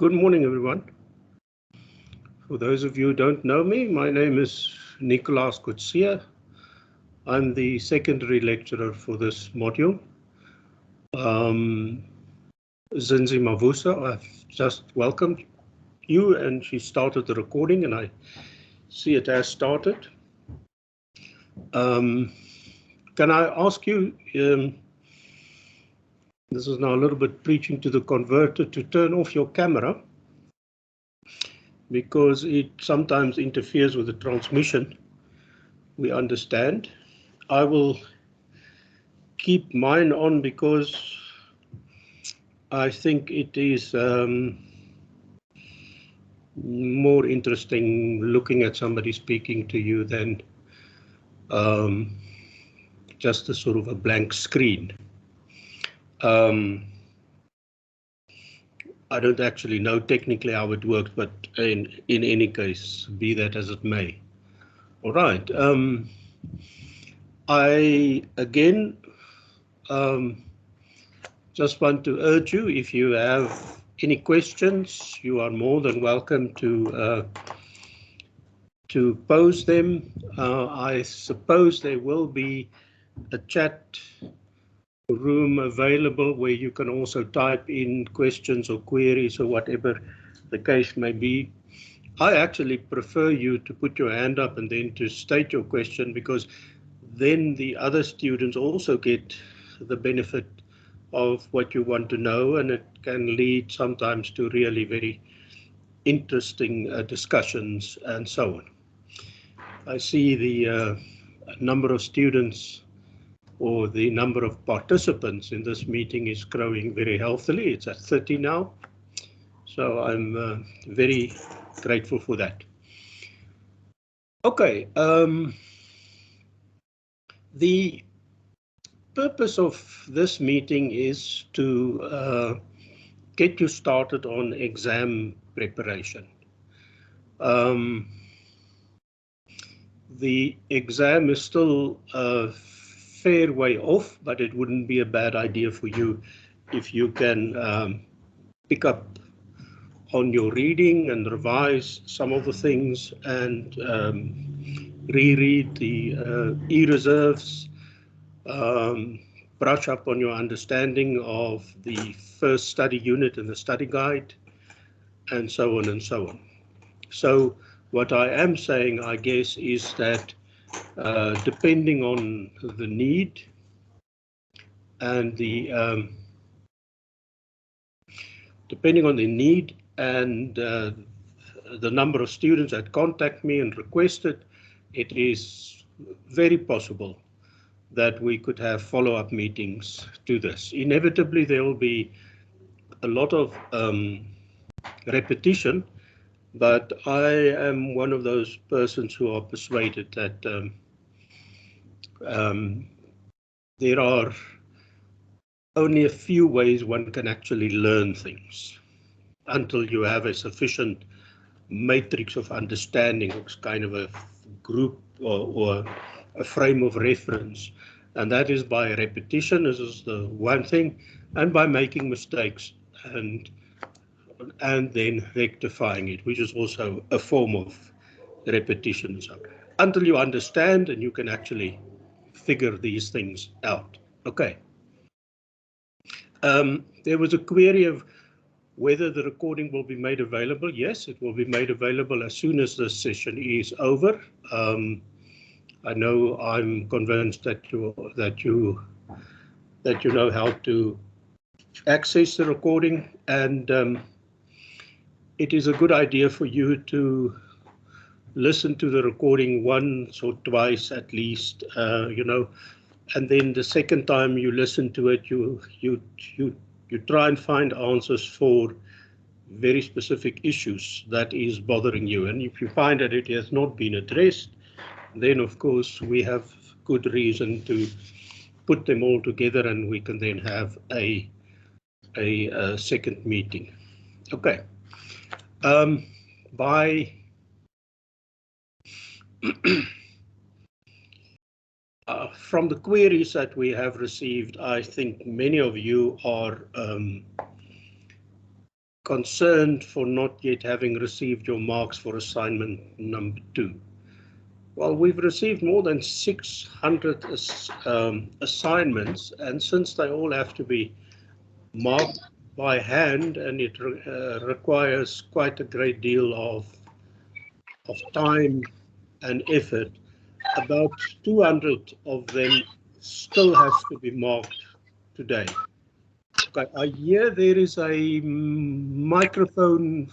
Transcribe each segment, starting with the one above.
Good morning, everyone. For those of you who don't know me, my name is Nicolaas Coetzee. I'm the secondary lecturer for this module. Zinzi Mavusa, I've just welcomed you and she started the recording and I see it has started. Can I ask you, this is now a little bit preaching to the converter, to turn off your camera because it sometimes interferes with the transmission. We understand. I will keep mine on because I think it is more interesting looking at somebody speaking to you than just a sort of a blank screen. I don't actually know technically how it works, but in any case, be that as it may. All right. I again just want to urge you, if you have any questions, you are more than welcome to pose them. I suppose there will be a chat room available where you can also type in questions or queries or whatever the case may be. I actually prefer you to put your hand up and then to state your question, because then the other students also get the benefit of what you want to know, and it can lead sometimes to really very interesting discussions and so on. I see the number of students or the number of participants in this meeting is growing very healthily. It's at 30 now. So I'm very grateful for that. Okay. The purpose of this meeting is to get you started on exam preparation. The exam is still a fair way off, but it wouldn't be a bad idea for you if you can pick up on your reading and revise some of the things and reread the e-reserves, brush up on your understanding of the first study unit in the study guide, and so on and so on. So what I am saying, I guess, is that depending on the need and the the number of students that contact me and request it, it is very possible that we could have follow-up meetings to this. Inevitably, there will be a lot of repetition, but I am one of those persons who are persuaded that there are only a few ways one can actually learn things until you have a sufficient matrix of understanding, it's kind of a group or a frame of reference. And that is by repetition, this is the one thing, and by making mistakes and then rectifying it, which is also a form of repetition. So until you understand and you can actually figure these things out. Okay. There was a query of whether the recording will be made available. Yes, it will be made available as soon as this session is over. I know I'm convinced that you know how to access the recording, and it is a good idea for you to listen to the recording once or twice at least, you know, and then the second time you listen to it, you try and find answers for very specific issues that is bothering you. And if you find that it has not been addressed, then of course we have good reason to put them all together and we can then have a second meeting. Okay. From the queries that we have received, I think many of you are concerned for not yet having received your marks for assignment number 2? Well, we've received more than 600 assignments, and since they all have to be marked by hand and it requires quite a great deal of time and effort, about 200 of them still has to be marked today. Okay, I hear there is a microphone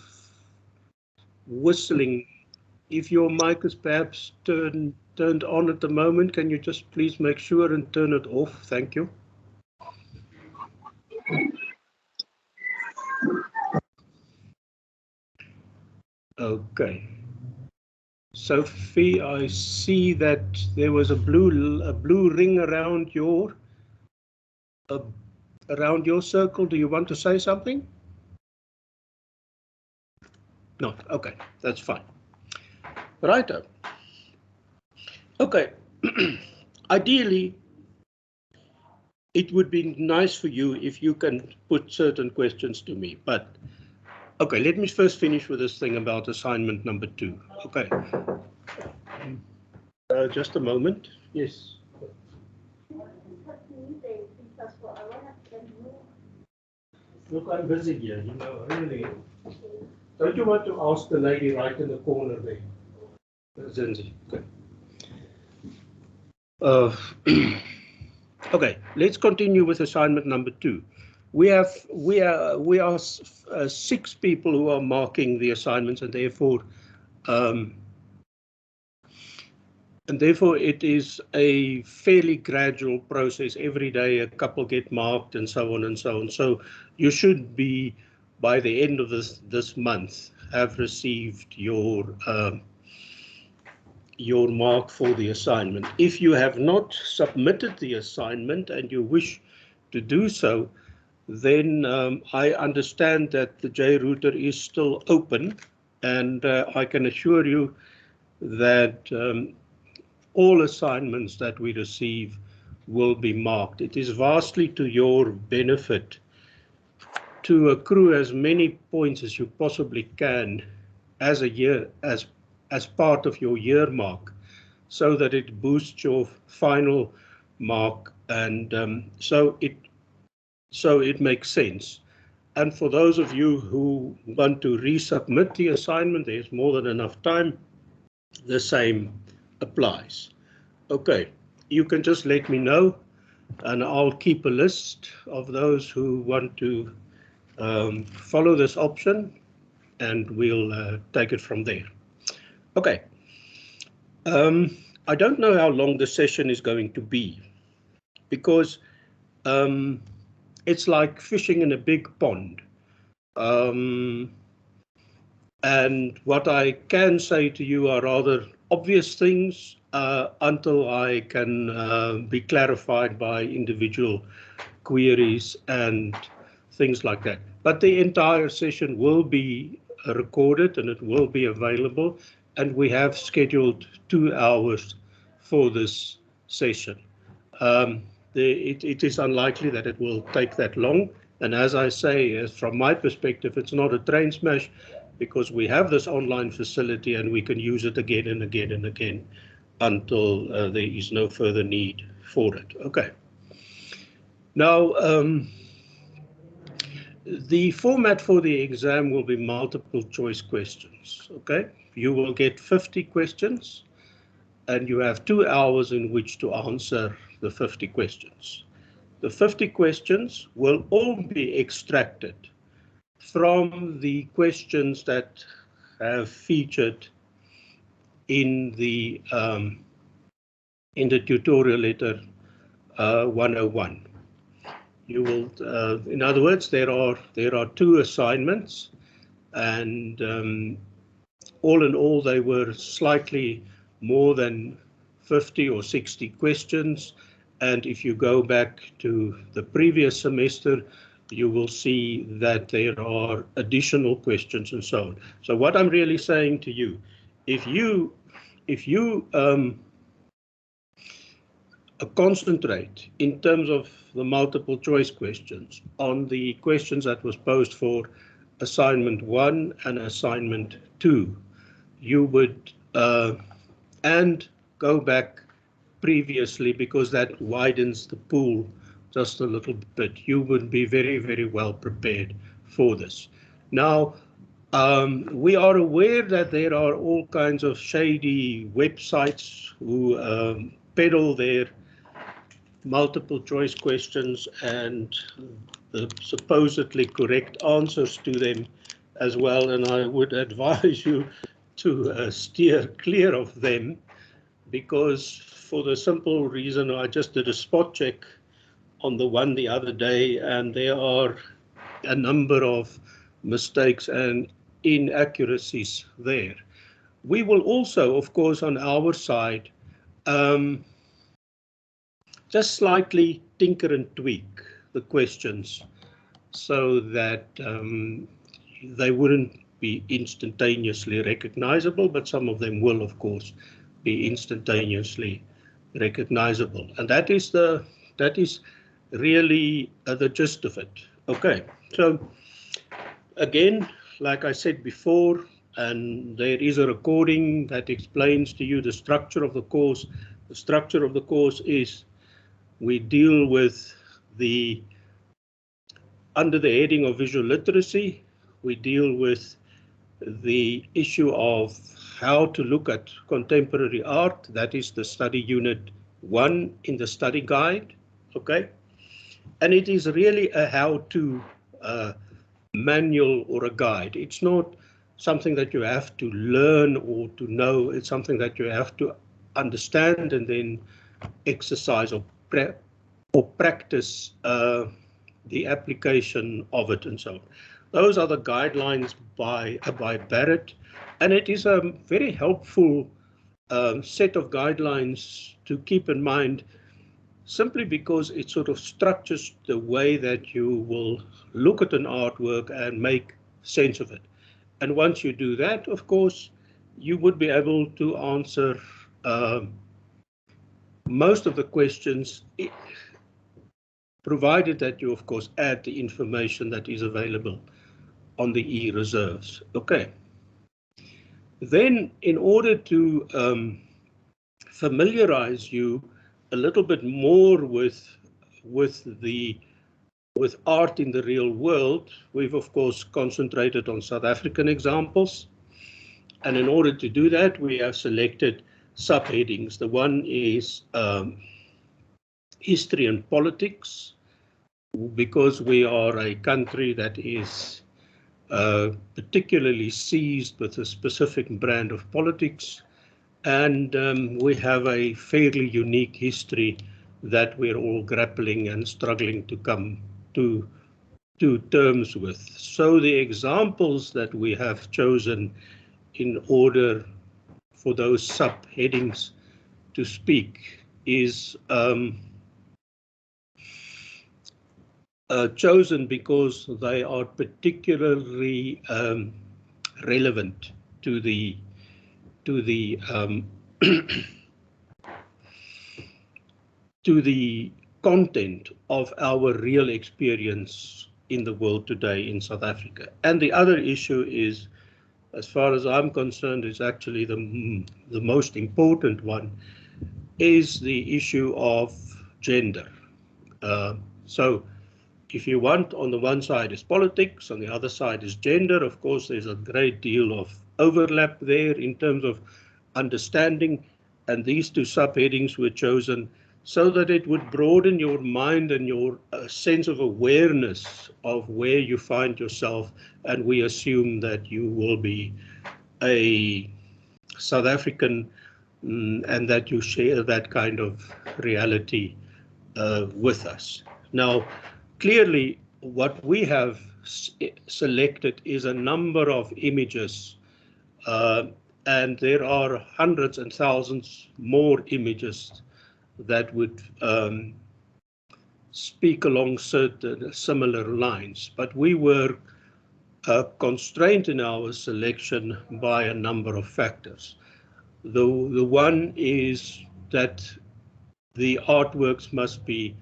whistling. If your mic is perhaps turned on at the moment, can you just please make sure and turn it off? Thank you. Okay. Sophie, I see that there was a blue ring around your circle. Do you want to say something? No. Okay, that's fine. Righto. Okay. Ideally, it would be nice for you if you can put certain questions to me, but okay, let me first finish with this thing about assignment number 2. Okay. Just a moment. Yes. Look, I'm busy here, you know, really. Don't you want to ask the lady right in the corner there? Zinzi. Okay. Okay, let's continue with assignment number 2. We are 6 people who are marking the assignments, and therefore it is a fairly gradual process. Every day a couple get marked and so on and so on. So you should be, by the end of this month, have received your mark for the assignment. If you have not submitted the assignment and you wish to do so, then I understand that the JRouter is still open, and I can assure you that all assignments that we receive will be marked. It is vastly to your benefit to accrue as many points as you possibly can as part of your year mark, so that it boosts your final mark, and so it makes sense. And for those of you who want to resubmit the assignment, there's more than enough time. The same applies. Okay, you can just let me know, and I'll keep a list of those who want to follow this option, and we'll take it from there. Okay. I don't know how long the session is going to be, because it's like fishing in a big pond. And what I can say to you are rather obvious things until I can be clarified by individual queries and things like that. But the entire session will be recorded and it will be available, and we have scheduled 2 hours for this session. It is unlikely that it will take that long, and as I say, from my perspective, it's not a train smash, because we have this online facility and we can use it again and again and again until there is no further need for it. Okay. Now, the format for the exam will be multiple choice questions. Okay, you will get 50 questions, and you have 2 hours in which to answer the 50 questions. The 50 questions will all be extracted from the questions that have featured in the tutorial letter 101. You will, in other words, there are 2 assignments, and all in all, they were slightly more than 50 or 60 questions. And if you go back to the previous semester, you will see that there are additional questions and so on. So what I'm really saying to you, if you concentrate in terms of the multiple choice questions on the questions that was posed for assignment 1 and assignment 2. You would, and go back previously, because that widens the pool just a little bit. You would be very, very well prepared for this. Now, we are aware that there are all kinds of shady websites who peddle their multiple choice questions and the supposedly correct answers to them as well, and I would advise you to steer clear of them, because for the simple reason, I just did a spot check on the one the other day, and there are a number of mistakes and inaccuracies there. We will also, of course, on our side, just slightly tinker and tweak the questions so that they wouldn't be instantaneously recognizable, but some of them will, of course, be instantaneously recognizable. And that is really the gist of it. Okay, so again, like I said before, and there is a recording that explains to you the structure of the course. The structure of the course is we deal with under the heading of visual literacy, we deal with the issue of how to look at contemporary art. That is the study unit 1 in the study guide, okay? And it is really a how-to manual or a guide. It's not something that you have to learn or to know. It's something that you have to understand and then exercise or practice the application of it and so on. Those are the guidelines by Barrett, and it is a very helpful set of guidelines to keep in mind, simply because it sort of structures the way that you will look at an artwork and make sense of it. And once you do that, of course, you would be able to answer most of the questions, provided that you, of course, add the information that is available on the e-reserves. Okay. Then, in order to familiarize you a little bit more with art in the real world, we've of course concentrated on South African examples. And in order to do that, we have selected subheadings. The one is history and politics, because we are a country that is particularly seized with a specific brand of politics, and we have a fairly unique history that we're all grappling and struggling to come to terms with. So the examples that we have chosen in order for those subheadings to speak is chosen because they are particularly relevant to the to the content of our real experience in the world today in South Africa. And the other issue is, as far as I'm concerned, is actually the most important one, is the issue of gender. So if you want, on the one side is politics, on the other side is gender. Of course, there's a great deal of overlap there in terms of understanding, and these two subheadings were chosen so that it would broaden your mind and your sense of awareness of where you find yourself, and we assume that you will be a South African and that you share that kind of reality with us. Now, clearly, what we have selected is a number of images, and there are hundreds and thousands more images that would speak along certain similar lines. But we were constrained in our selection by a number of factors. The one is that the artworks must be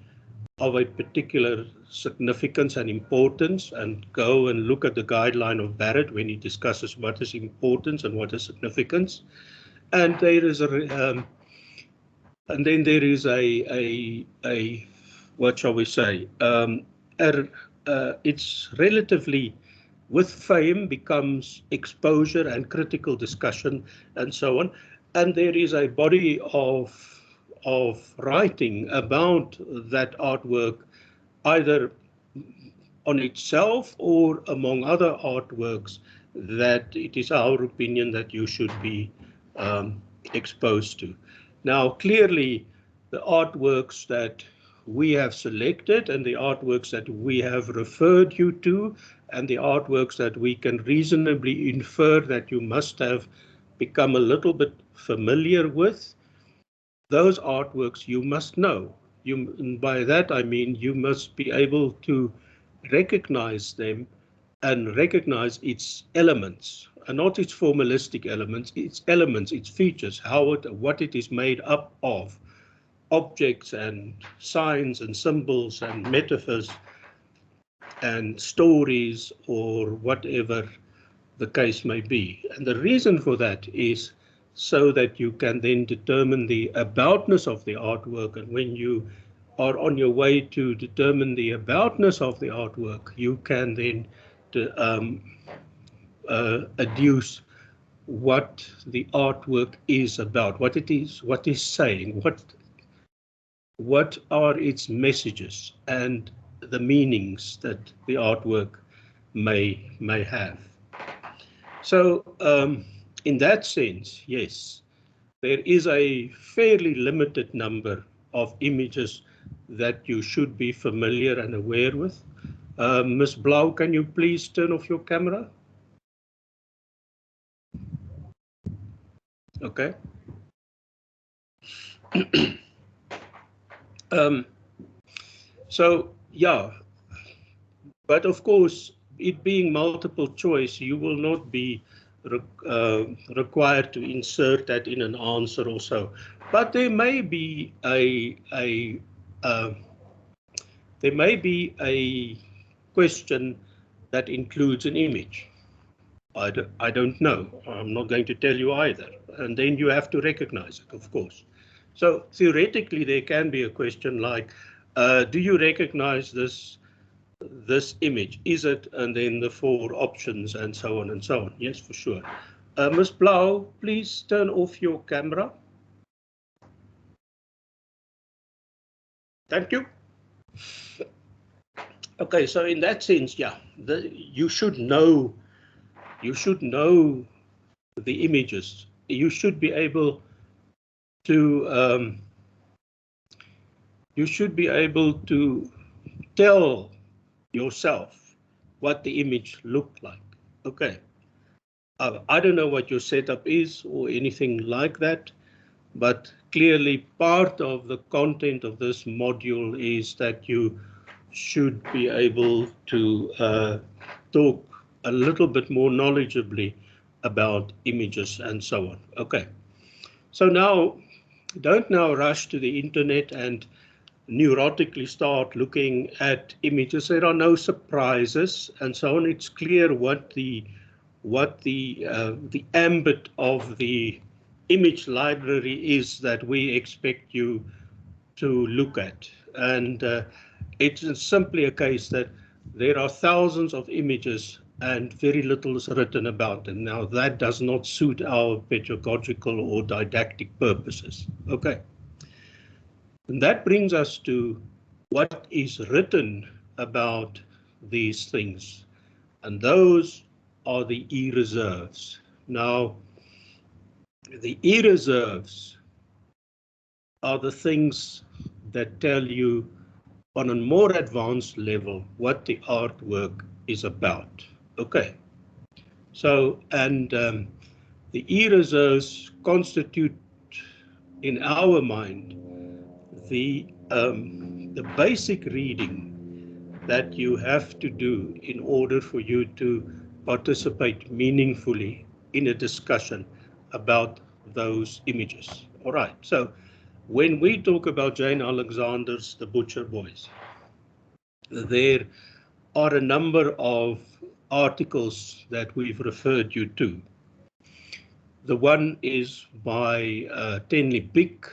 of a particular significance and importance, and go and look at the guideline of Barrett when he discusses what is importance and what is significance. And there is and then there is a what shall we say? It's relatively, with fame becomes exposure and critical discussion and so on. And there is a body of writing about that artwork, either on itself or among other artworks, that it is our opinion that you should be exposed to. Now, clearly, the artworks that we have selected and the artworks that we have referred you to and the artworks that we can reasonably infer that you must have become a little bit familiar with, those artworks you must know. And by that I mean you must be able to recognize them and recognize its elements, and not its formalistic elements, its features, what it is made up of, objects and signs and symbols and metaphors and stories, or whatever the case may be. And the reason for that is so that you can then determine the aboutness of the artwork. And when you are on your way to determine the aboutness of the artwork, you can then adduce what the artwork is about, what it is, what is saying, what are its messages and the meanings that the artwork may have. So in that sense, yes, there is a fairly limited number of images that you should be familiar and aware with. Ms. Blau, can you please turn off your camera? Okay. So, yeah, but of course, it being multiple choice, you will not be required to insert that in an answer or so. But there may be a question that includes an image. I don't know. I'm not going to tell you either. And then you have to recognize it, of course. So theoretically, there can be a question like, do you recognize this image? Is it? And then the 4 options and so on and so on. Yes, for sure. Ms. Blau, please turn off your camera. Thank you. Okay, so in that sense, yeah, you should know the images. You should be able to tell yourself what the image looked like. Okay. I don't know what your setup is or anything like that, but clearly part of the content of this module is that you should be able to talk a little bit more knowledgeably about images and so on. Okay, so now don't now rush to the internet and neurotically start looking at images. There are no surprises and so on. It's clear what the ambit of the image library is that we expect you to look at, and it's simply a case that there are thousands of images and very little is written about them. Now that does not suit our pedagogical or didactic purposes. Okay, and that brings us to what is written about these things, and those are the e-reserves. Now, the e-reserves are the things that tell you on a more advanced level what the artwork is about. Okay, so, and the e-reserves constitute, in our mind, the basic reading that you have to do in order for you to participate meaningfully in a discussion about those images. All right, so when we talk about Jane Alexander's The Butcher Boys, there are a number of articles that we've referred you to. The one is by Tenley Pick,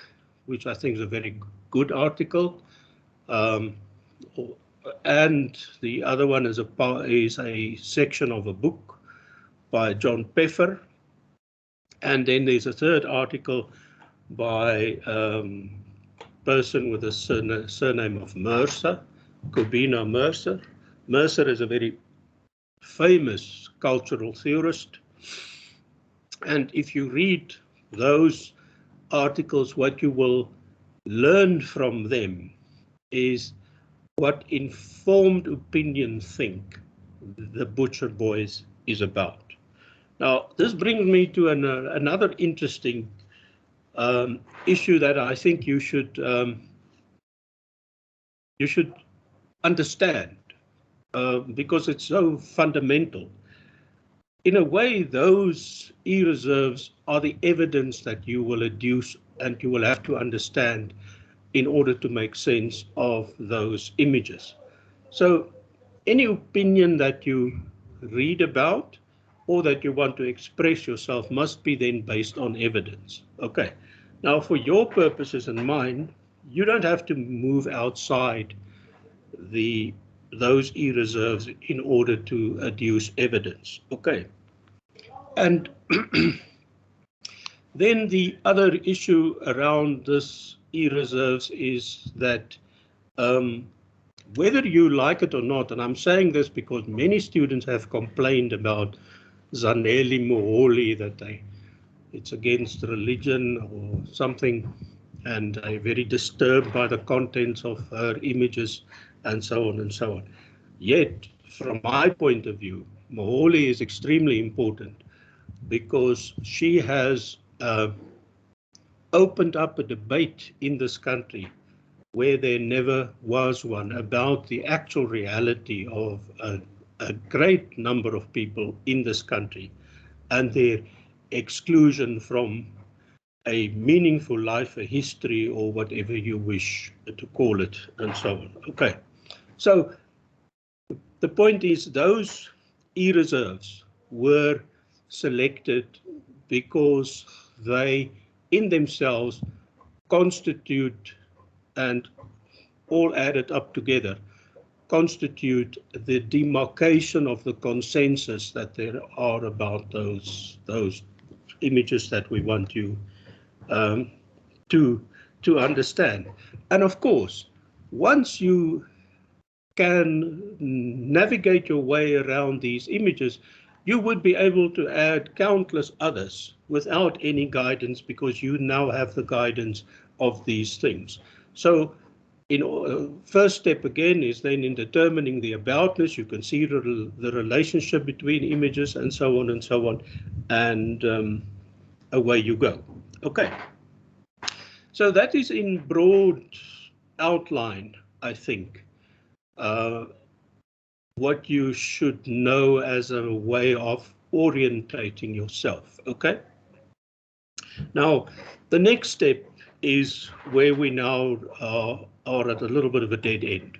which I think is a very good article. And the other one is a section of a book by John Peffer. And then there's a third article by a person with a surname of Mercer, Kobina Mercer. Mercer is a very famous cultural theorist. And if you read those articles, what you will learn from them is what informed opinion think the Butcher Boys is about. Now, this brings me to another interesting issue that I think you should understand because it's so fundamental. In a way, those e-reserves are the evidence that you will adduce and you will have to understand in order to make sense of those images. So any opinion that you read about or that you want to express yourself must be then based on evidence. Okay. Now, for your purposes and mine, you don't have to move outside those e-reserves in order to adduce evidence. Okay. And then the other issue around this e-reserves is that whether you like it or not, and I'm saying this because many students have complained about Zanele Moholi, that it's against religion or something, and they're very disturbed by the contents of her images and so on and so on. Yet, from my point of view, Moholi is extremely important because she has opened up a debate in this country where there never was one about the actual reality of a great number of people in this country and their exclusion from a meaningful life, a history, or whatever you wish to call it, and so on. Okay, so the point is those e-reserves were selected because they in themselves constitute, and all added up together, constitute the demarcation of the consensus that there are about those images that we want you to understand. And of course, once you can navigate your way around these images, you would be able to add countless others without any guidance because you now have the guidance of these things. So first step again is then in determining the aboutness. You can see the relationship between images and so on, and away you go. Okay. So that is in broad outline, I think, what you should know as a way of orientating yourself. Okay. Now, the next step is where we now are at a little bit of a dead end.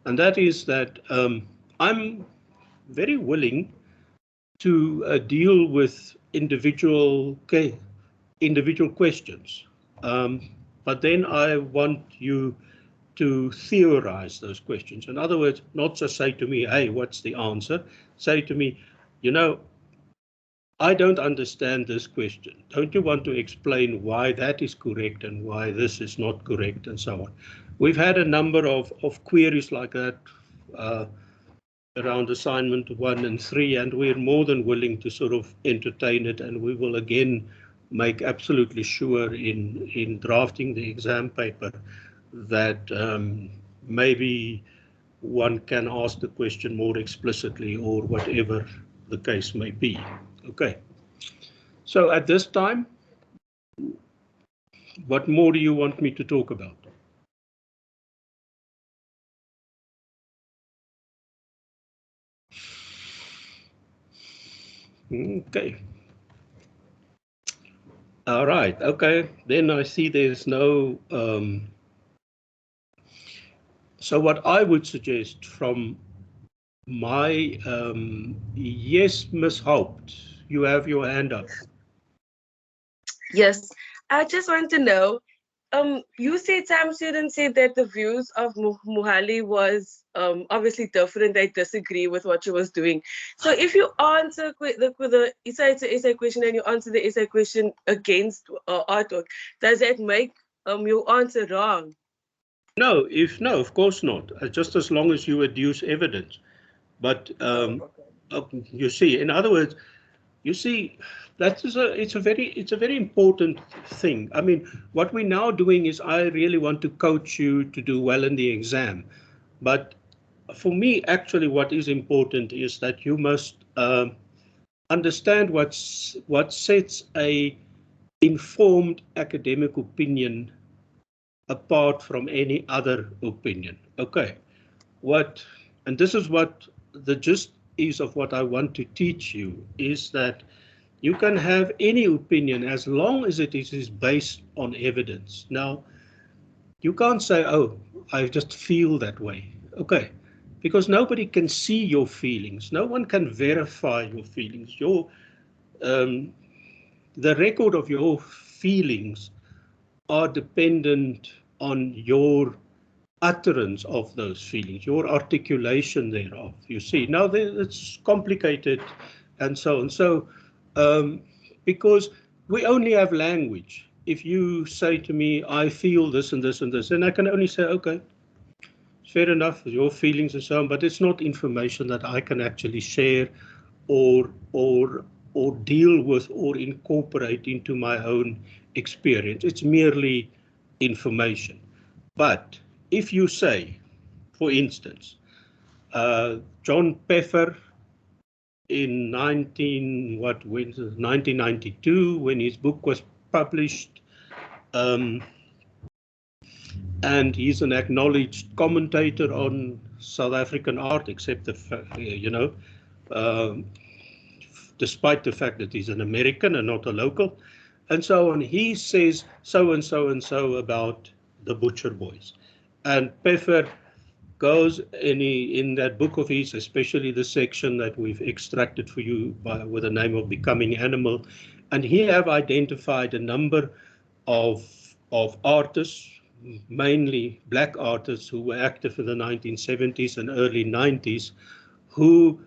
And that is that I'm very willing to deal with individual questions. But then I want you to theorize those questions. In other words, not just say to me, hey, what's the answer? Say to me, you know, I don't understand this question. Don't you want to explain why that is correct and why this is not correct and so on? We've had a number of queries like that around assignment 1 and 3, and we're more than willing to sort of entertain it, and we will again make absolutely sure in drafting the exam paper that maybe one can ask the question more explicitly or whatever the case may be. Okay. So at this time, what more do you want me to talk about? Okay. All right. Okay. Then I see there's no So what I would suggest from my, yes, Ms. Haupt, you have your hand up. Yes, I just want to know. You said some students said that the views of Muhali was obviously different. They disagree with what she was doing. So if you answer the essay question and you answer the essay question against artwork, does that make your answer wrong? No, of course not. Just as long as you adduce evidence. But Oh, okay. you see, in other words, you see, it's a very important thing. I mean, what we're now doing is I really want to coach you to do well in the exam. But for me, actually, what is important is that you must understand what sets a informed academic opinion apart from any other opinion. Okay, and this is what the gist is of what I want to teach you, is that you can have any opinion as long as it is based on evidence. Now, you can't say, oh, I just feel that way. Okay, because nobody can see your feelings. No one can verify your feelings. Um, the record of your feelings are dependent on your utterance of those feelings, your articulation thereof. You see, now it's complicated and so on. So, because we only have language. If you say to me, I feel this and this and this, then I can only say, okay, fair enough, your feelings and so on, but it's not information that I can actually share or deal with or incorporate into my own experience. It's merely information. But if you say, for instance, John Peffer in 1992, when his book was published, and he's an acknowledged commentator on South African art, except despite the fact that he's an American and not a local, and so on. He says so and so and so about the Butcher Boys. And Peffer goes in that book of his, especially the section that we've extracted for you with the name of Becoming Animal, and he have identified a number of artists, mainly black artists who were active in the 1970s and early 90s, who,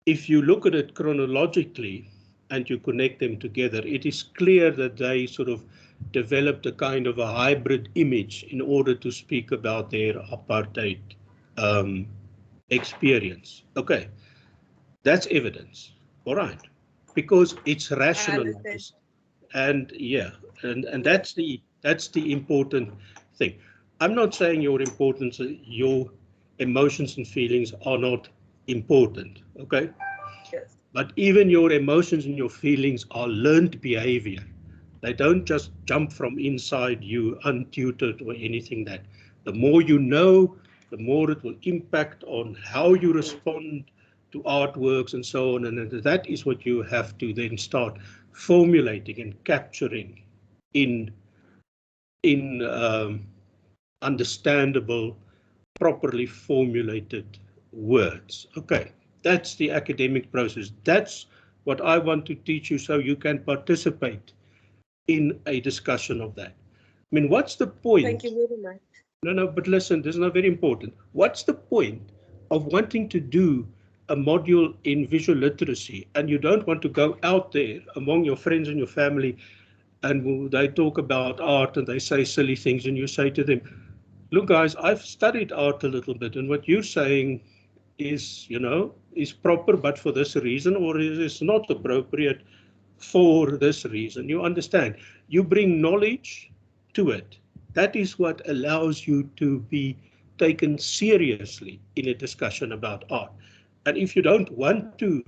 if you look at it chronologically and you connect them together, it is clear that they sort of developed a kind of a hybrid image in order to speak about their apartheid experience. Okay, that's evidence, all right, because it's rationalized. And yeah, and that's the important thing. I'm not saying your emotions and feelings are not important, okay? Yes. But even your emotions and your feelings are learned behavior. They don't just jump from inside you untutored or anything that. The more you know, the more it will impact on how you respond to artworks and so on. And that is what you have to then start formulating and capturing in understandable, properly formulated words. Okay, that's the academic process. That's what I want to teach you so you can participate in a discussion of that. I mean, what's the point? Thank you very much. No, but listen, this is not very important. What's the point of wanting to do a module in visual literacy and you don't want to go out there among your friends and your family and they talk about art and they say silly things and you say to them, look, guys, I've studied art a little bit, and what you're saying is, is proper, but for this reason, or is not appropriate for this reason. You understand? You bring knowledge to it. That is what allows you to be taken seriously in a discussion about art. And if you don't want to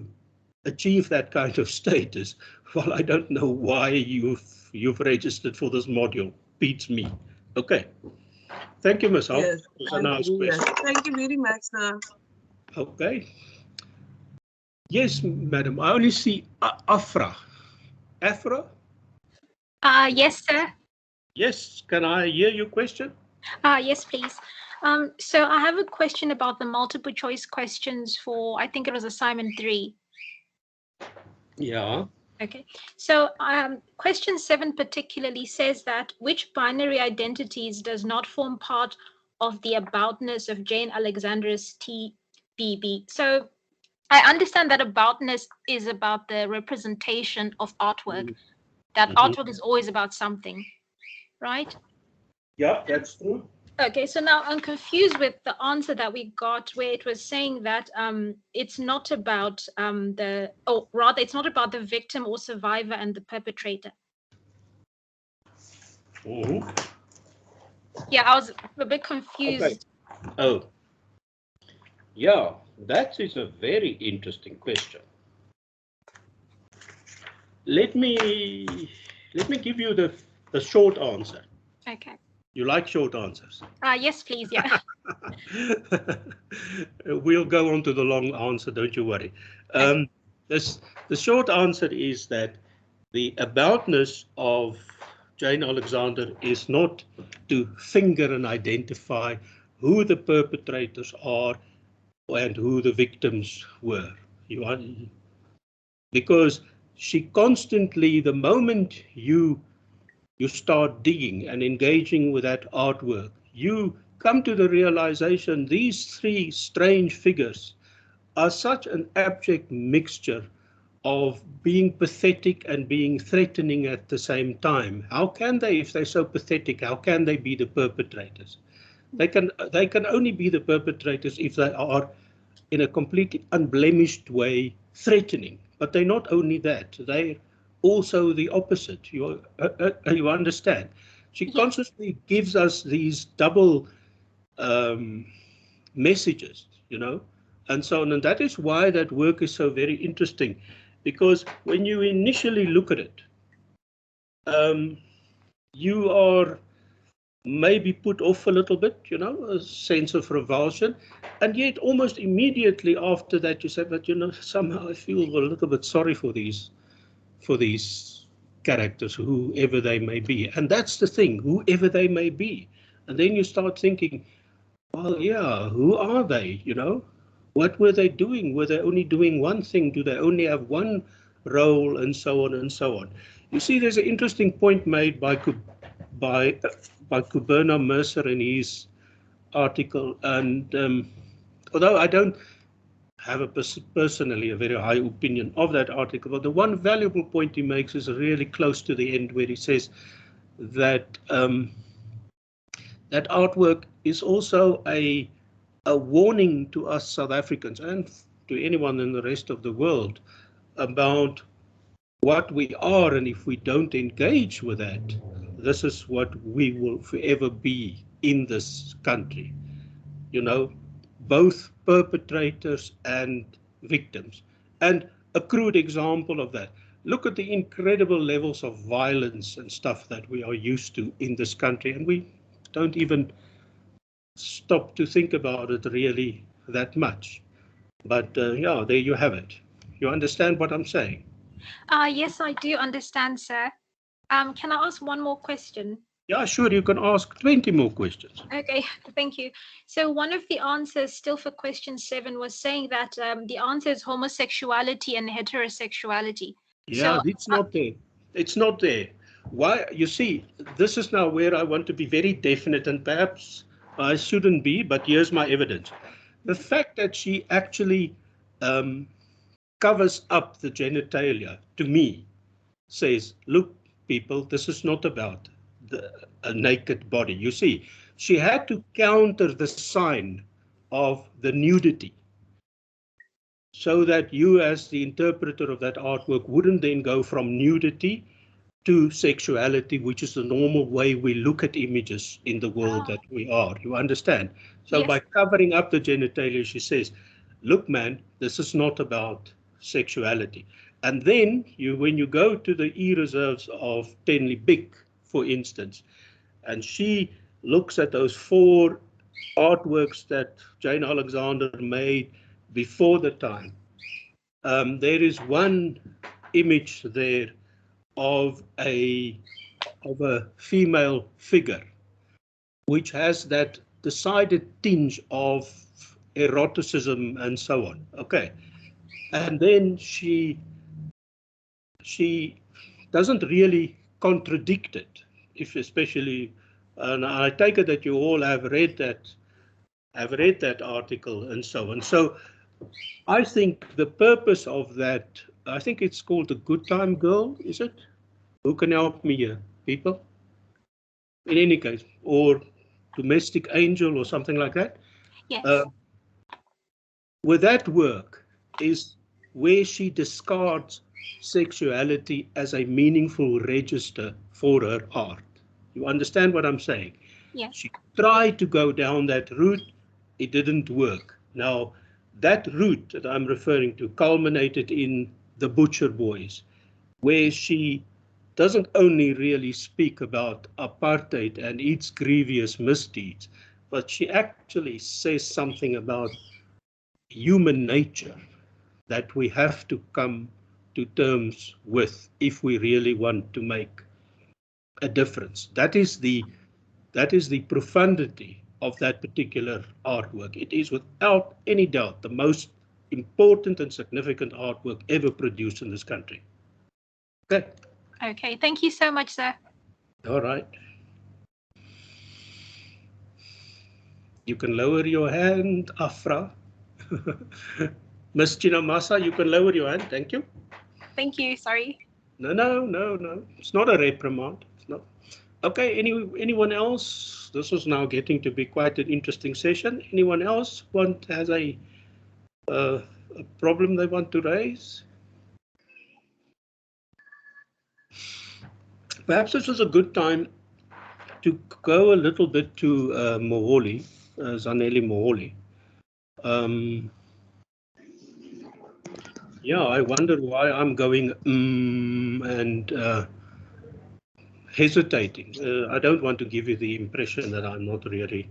achieve that kind of status, well, I don't know why you've registered for this module. Beats me. Okay. Thank you, Ms. Howe. Yes, It was a I nice agree. Yes. question. Thank you very much, sir. Okay. Yes, madam. I only see Afra. Afra? Yes, sir. Yes. Can I hear your question? Yes, please. So I have a question about the multiple choice questions for, I think it was assignment 3. Yeah. Okay, so question 7 particularly says that which binary identities does not form part of the aboutness of Jane Alexander's TBB. So I understand that aboutness is about the representation of artwork. That artwork is always about something, right? Yeah, that's true. Okay, so now I'm confused with the answer that we got where it was saying that it's not about it's not about the victim or survivor and the perpetrator. Yeah, I was a bit confused. Okay. Oh, yeah, that is a very interesting question. Let me give you the short answer. Okay. You like short answers? Yes, please. Yeah. We'll go on to the long answer, don't you worry. The short answer is that the aboutness of Jane Alexander is not to finger and identify who the perpetrators are and who the victims were. Because she constantly, the moment you start digging and engaging with that artwork, you come to the realization these three strange figures are such an abject mixture of being pathetic and being threatening at the same time. How can they, if they're so pathetic, how can they be the perpetrators? They can only be the perpetrators if they are in a completely unblemished way threatening. But they're not only that, they're also the opposite. You understand? She consciously gives us these double messages, and so on. And that is why that work is so very interesting, because when you initially look at it, you are maybe put off a little bit, a sense of revulsion. And yet almost immediately after that, you say, but somehow I feel a little bit sorry for these characters, whoever they may be. And that's the thing, whoever they may be. And then you start thinking, well, yeah, who are they, What were they doing? Were they only doing one thing? Do they only have one role? And so on and so on. You see, there's an interesting point made by Kuberna Mercer in his article. And although I don't have personally a very high opinion of that article, but the one valuable point he makes is really close to the end, where he says that that artwork is also a warning to us South Africans and to anyone in the rest of the world about what we are, and if we don't engage with that, this is what we will forever be in this country. Both perpetrators and victims. And a crude example of that, look at the incredible levels of violence and stuff that we are used to in this country, and we don't even stop to think about it really that much. But yeah, there you have it. You understand what I'm saying? Yes, I do understand, sir. Can I ask one more question? Yeah, sure. You can ask 20 more questions. Okay, thank you. So one of the answers still for question 7 was saying that the answer is homosexuality and heterosexuality. Yeah, so, it's not there. It's not there. Why? You see, this is now where I want to be very definite, and perhaps I shouldn't be, but here's my evidence. The fact that she actually covers up the genitalia, to me, says, look, people, this is not about a naked body. You see, she had to counter the sign of the nudity, so that you, as the interpreter of that artwork, wouldn't then go from nudity to sexuality, which is the normal way we look at images in the world that we are. You understand? So by covering up the genitalia, she says, look, man, this is not about sexuality. And then when you go to the e-reserves of Tenley Bick, for instance, and she looks at those 4 artworks that Jane Alexander made before the time, there is one image there of a female figure, which has that decided tinge of eroticism and so on. Okay. And then she doesn't really contradict it, if especially, and I take it that you all have read that article and so on. So I think the purpose of that, I think it's called the Good Time Girl, is it? Who can help me here, people? In any case, or Domestic Angel or something like that. Yes. With that work is where she discards sexuality as a meaningful register for her art. You understand what I'm saying? Yes. She tried to go down that route. It didn't work. Now, that route that I'm referring to culminated in The Butcher Boys, where she doesn't only really speak about apartheid and its grievous misdeeds, but she actually says something about human nature that we have to come to terms with if we really want to make a difference. That is the profundity of that particular artwork. It is without any doubt the most important and significant artwork ever produced in this country. Okay. Okay, thank you so much, sir. All right. You can lower your hand, Afra. Miss Chinamasa, you can lower your hand. Thank you. Thank you. Sorry. No. It's not a reprimand. It's not. Okay, anyone else? This is now getting to be quite an interesting session. Anyone else has a problem they want to raise? Perhaps this is a good time to go a little bit to Moholi, Zanele Moholi. Yeah, I wonder why I'm going and hesitating. I don't want to give you the impression that I'm not really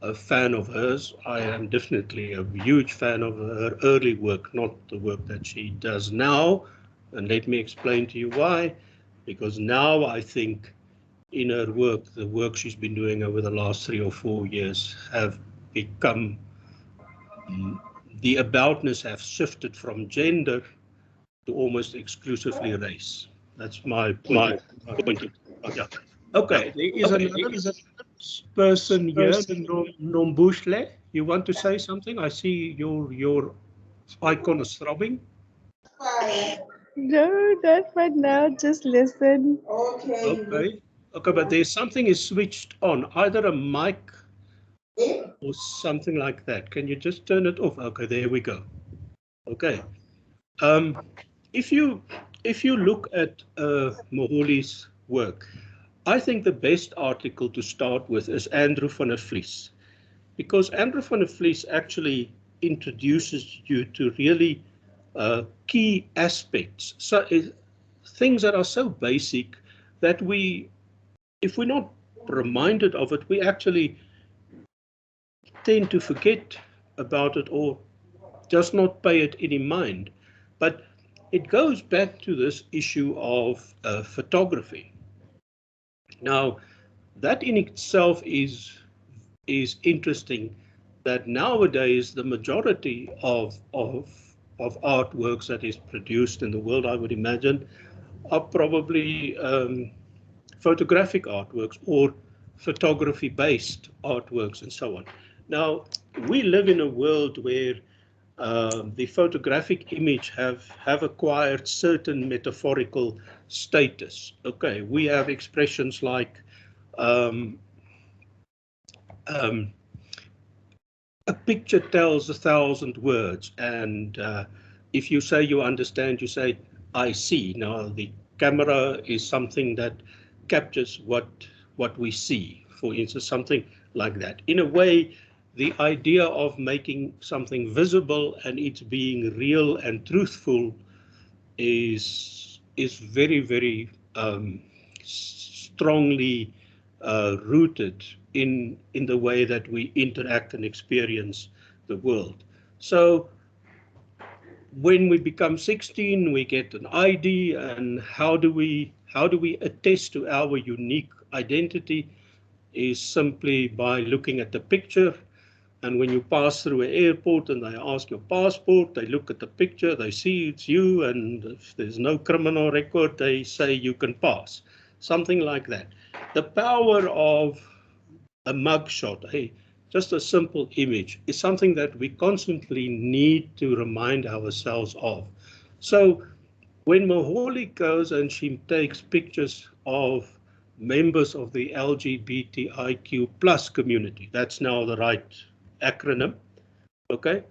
a fan of hers. I am definitely a huge fan of her early work, not the work that she does now. And let me explain to you why. Because now I think in her work, the work she's been doing over the last 3 or 4 years have become, the aboutness have shifted from gender to almost exclusively race. That's my point. Yeah. Okay, there is another person here, Nombushle. You want to say something? I see your icon is throbbing. No, not for now. Just listen. Okay, but there's something is switched on, either a mic or something like that. Can you just turn it off? Okay, there we go. Okay. If you look at Moholi's work, I think the best article to start with is Andrew van der Vlies, because Andrew van der Vlies actually introduces you to really key aspects, so things that are so basic that if we're not reminded of it, we actually tend to forget about it or just not pay it any mind. But it goes back to this issue of photography. Now, that in itself is interesting, that nowadays the majority of artworks that is produced in the world, I would imagine, are probably photographic artworks or photography-based artworks and so on. Now, we live in a world where the photographic image have acquired certain metaphorical status. Okay, we have expressions like a picture tells 1,000 words, and if you say you understand, you say, I see. Now, the camera is something that captures what we see, for instance, something like that. In a way, the idea of making something visible and it's being real and truthful is very, very strongly rooted in the way that we interact and experience the world. So when we become 16, we get an ID, and how do we attest to our unique identity? is simply by looking at the picture. And when you pass through an airport and they ask your passport, they look at the picture, they see it's you, and if there's no criminal record, they say you can pass. Something like that. The power of a mugshot, just a simple image, is something that we constantly need to remind ourselves of. So when Moholi goes and she takes pictures of members of the LGBTIQ plus community, that's now the right acronym, okay?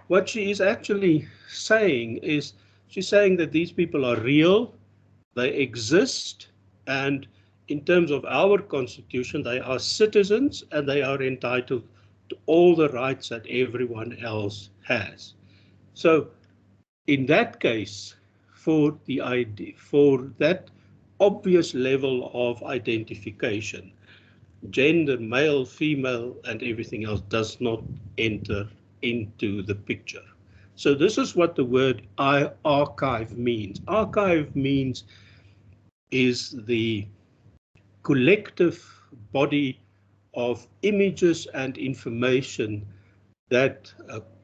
What she is actually saying is, she's saying that these people are real, they exist, and in terms of our constitution, they are citizens and they are entitled to all the rights that everyone else has. So in that case, for that obvious level of identification, gender, male, female, and everything else does not enter into the picture. So this is what the word archive means. Archive means is the collective body of images and information that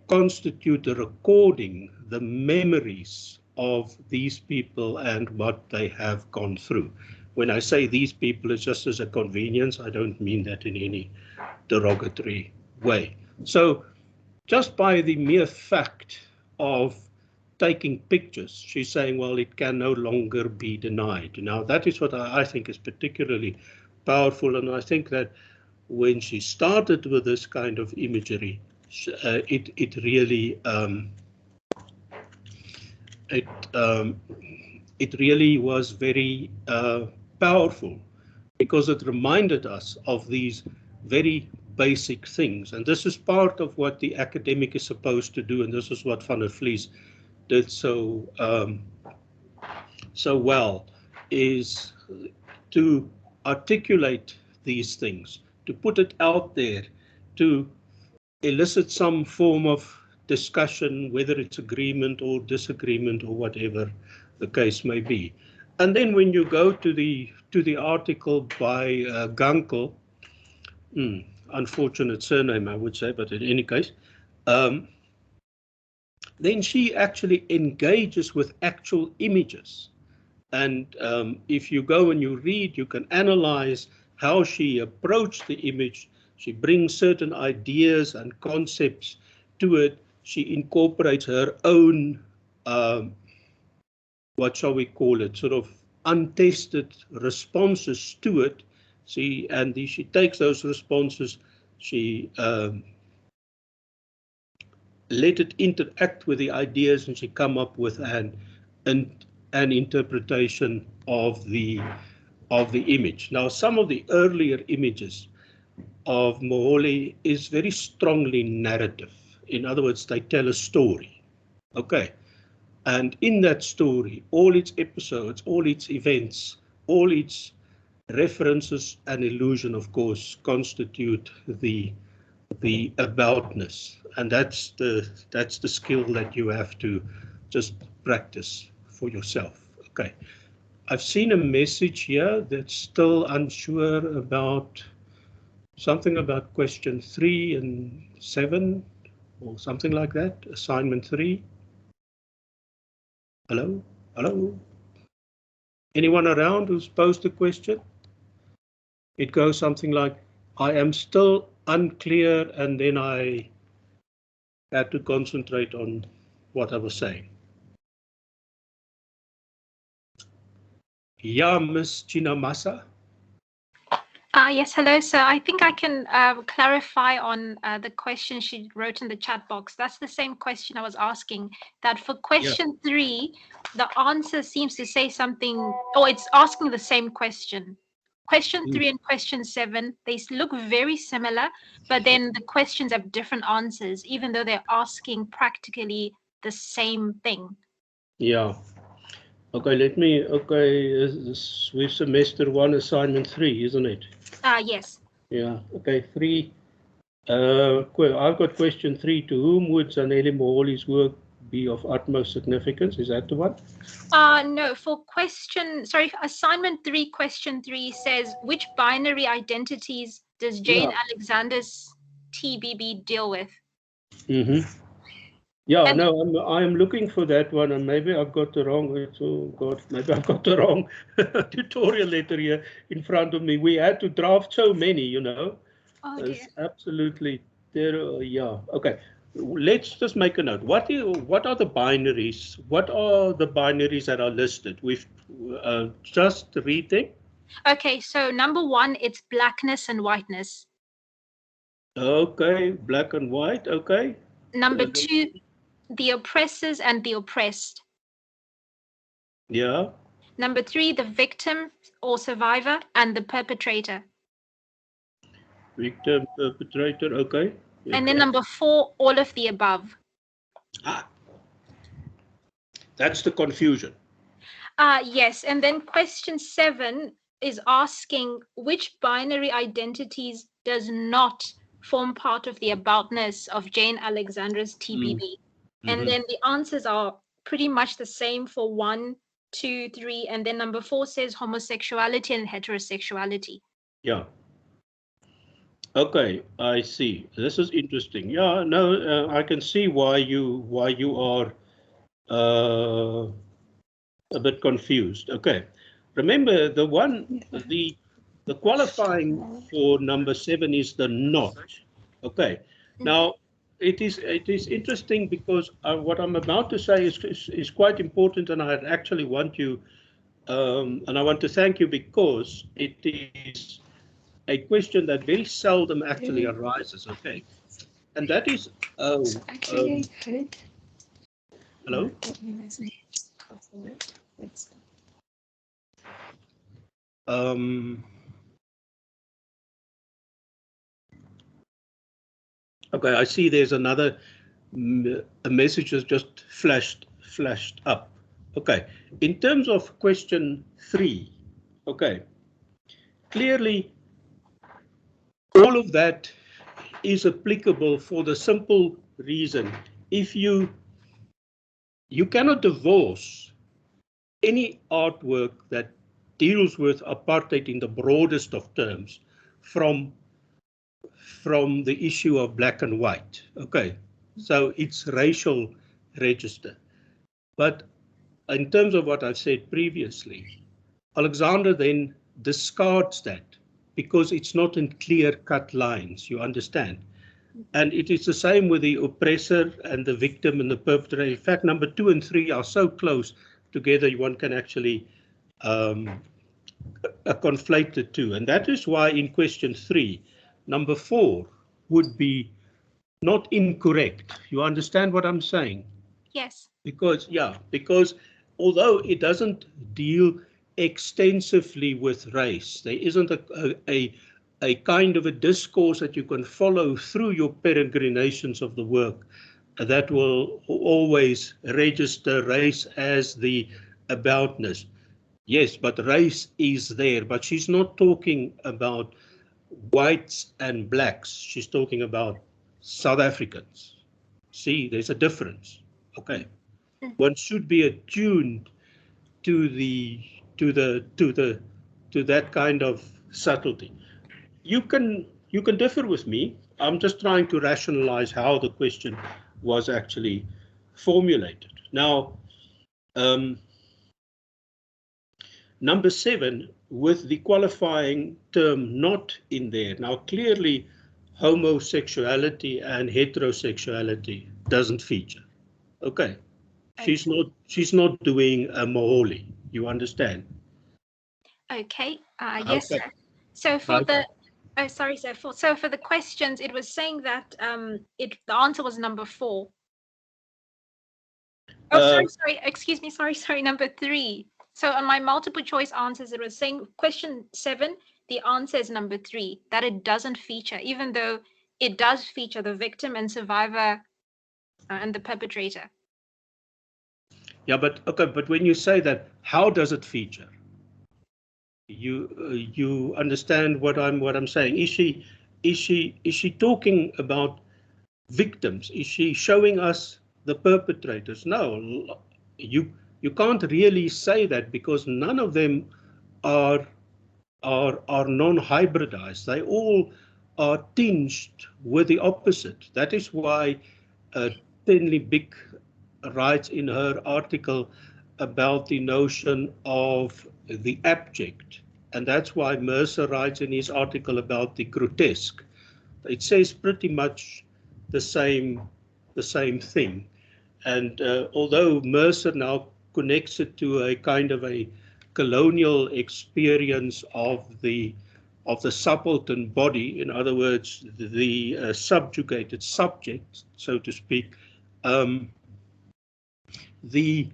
constitute a recording, the memories of these people and what they have gone through. When I say these people, it's just as a convenience. I don't mean that in any derogatory way. So just by the mere fact of taking pictures, she's saying, well, it can no longer be denied. Now, that is what I think is particularly powerful. And I think that when she started with this kind of imagery, it really was very powerful, because it reminded us of these very basic things. And this is part of what the academic is supposed to do, and this is what Van der Vlies did so well, is to articulate these things, to put it out there, to elicit some form of discussion, whether it's agreement or disagreement or whatever the case may be. And then when you go to the article by Gunkel, unfortunate surname I would say, but in any case, then she actually engages with actual images. And if you go and you read, you can analyze how she approached the image. She brings certain ideas and concepts to it. She incorporates her own, what shall we call it, sort of untested responses to it. She takes those responses, she let it interact with the ideas, and she come up with an interpretation of the image. Now, some of the earlier images of Moholi is very strongly narrative. In other words, they tell a story. Okay. And in that story, all its episodes, all its events, all its references and illusion, of course, constitute the aboutness. And that's the skill that you have to just practice for yourself. Okay. I've seen a message here that's still unsure about something about question 3 and 7 or something like that, assignment 3. Hello? Hello? Anyone around who's posed a question? It goes something like, I am still unclear, and then I had to concentrate on what I was saying. Yeah, Miss Chinamasa. Yes, hello. So I think I can clarify on the question she wrote in the chat box. That's the same question I was asking, that for question 3, the answer seems to say something, or it's asking the same question. Question 3 and question 7, they look very similar, but then the questions have different answers, even though they're asking practically the same thing. Yeah. Okay, we've semester 1, assignment 3, isn't it? Yes. Yeah, okay, 3. I've got question 3. To whom would Zanele Moholi's work be of utmost significance. Is that the one? No, for assignment 3, question 3 says, which binary identities does Jane Alexander's TBB deal with? Mm-hmm. Yeah, And- no, I'm looking for that one, and maybe I've got the wrong. Oh God, maybe I've got the wrong tutorial letter here in front of me. We had to draft so many, you know. Oh, dear. It's absolutely there. Yeah. Okay. Let's just make a note. What are the binaries? What are the binaries that are listed? We've just read them. Okay, so number 1, it's blackness and whiteness. Okay, black and white. Okay. Number 2, the oppressors and the oppressed. Yeah. Number 3, the victim or survivor and the perpetrator. Victim, perpetrator. Okay. And then number 4, all of the above. That's the confusion. Yes, and then question 7 is asking which binary identities does not form part of the aboutness of Jane Alexander's TBB. And then the answers are pretty much the same for 1, 2, 3, and then number 4 says homosexuality and heterosexuality. Yeah. Okay, I see. This is interesting. Yeah, no, I can see why you are a bit confused. Okay, remember the qualifying for number 7 is the not. Okay, now it is interesting because what I'm about to say is quite important, and I actually want you and I want to thank you because it is a question that very seldom actually arises. Okay, and that is hello. Okay, I see there's another a message has just flashed up. Okay, in terms of question 3, okay, clearly all of that is applicable for the simple reason if you cannot divorce any artwork that deals with apartheid in the broadest of terms from the issue of black and white. Okay, so it's racial register. But in terms of what I've said previously, Alexander then discards that because it's not in clear-cut lines, you understand? And it is the same with the oppressor and the victim and the perpetrator. In fact, number 2 and 3 are so close together, one can actually conflate the two. And that is why in question 3, number 4 would be not incorrect. You understand what I'm saying? Yes. Because although it doesn't deal extensively with race, there isn't a kind of a discourse that you can follow through your peregrinations of the work that will always register race as the aboutness. Yes, but race is there, but she's not talking about whites and blacks. She's talking about South Africans. See, there's a difference. Okay, one should be attuned to that kind of subtlety. You can differ with me. I'm just trying to rationalize how the question was actually formulated. Now, number 7, with the qualifying term not in there. Now, clearly, homosexuality and heterosexuality doesn't feature. Okay. She's not doing a moholi. You understand? Okay. Yes, sir. So for the sorry, sir. For the questions, it was saying that the answer was number 4. Oh, sorry. Excuse me. Sorry. Number 3. So on my multiple choice answers, it was saying question 7. The answer is number 3. That it doesn't feature, even though it does feature the victim and survivor and the perpetrator. Yeah, but okay. But when you say that, how does it feature? You understand what I'm saying? Is she talking about victims? Is she showing us the perpetrators. No, you can't really say that, because none of them are non-hybridized. They all are tinged with the opposite. That is why Tenley Bick writes in her article about the notion of the abject, and that's why Mercer writes in his article about the grotesque. It says pretty much the same thing. And although Mercer now connects it to a kind of a colonial experience of the subaltern body, in other words, the subjugated subject, so to speak, the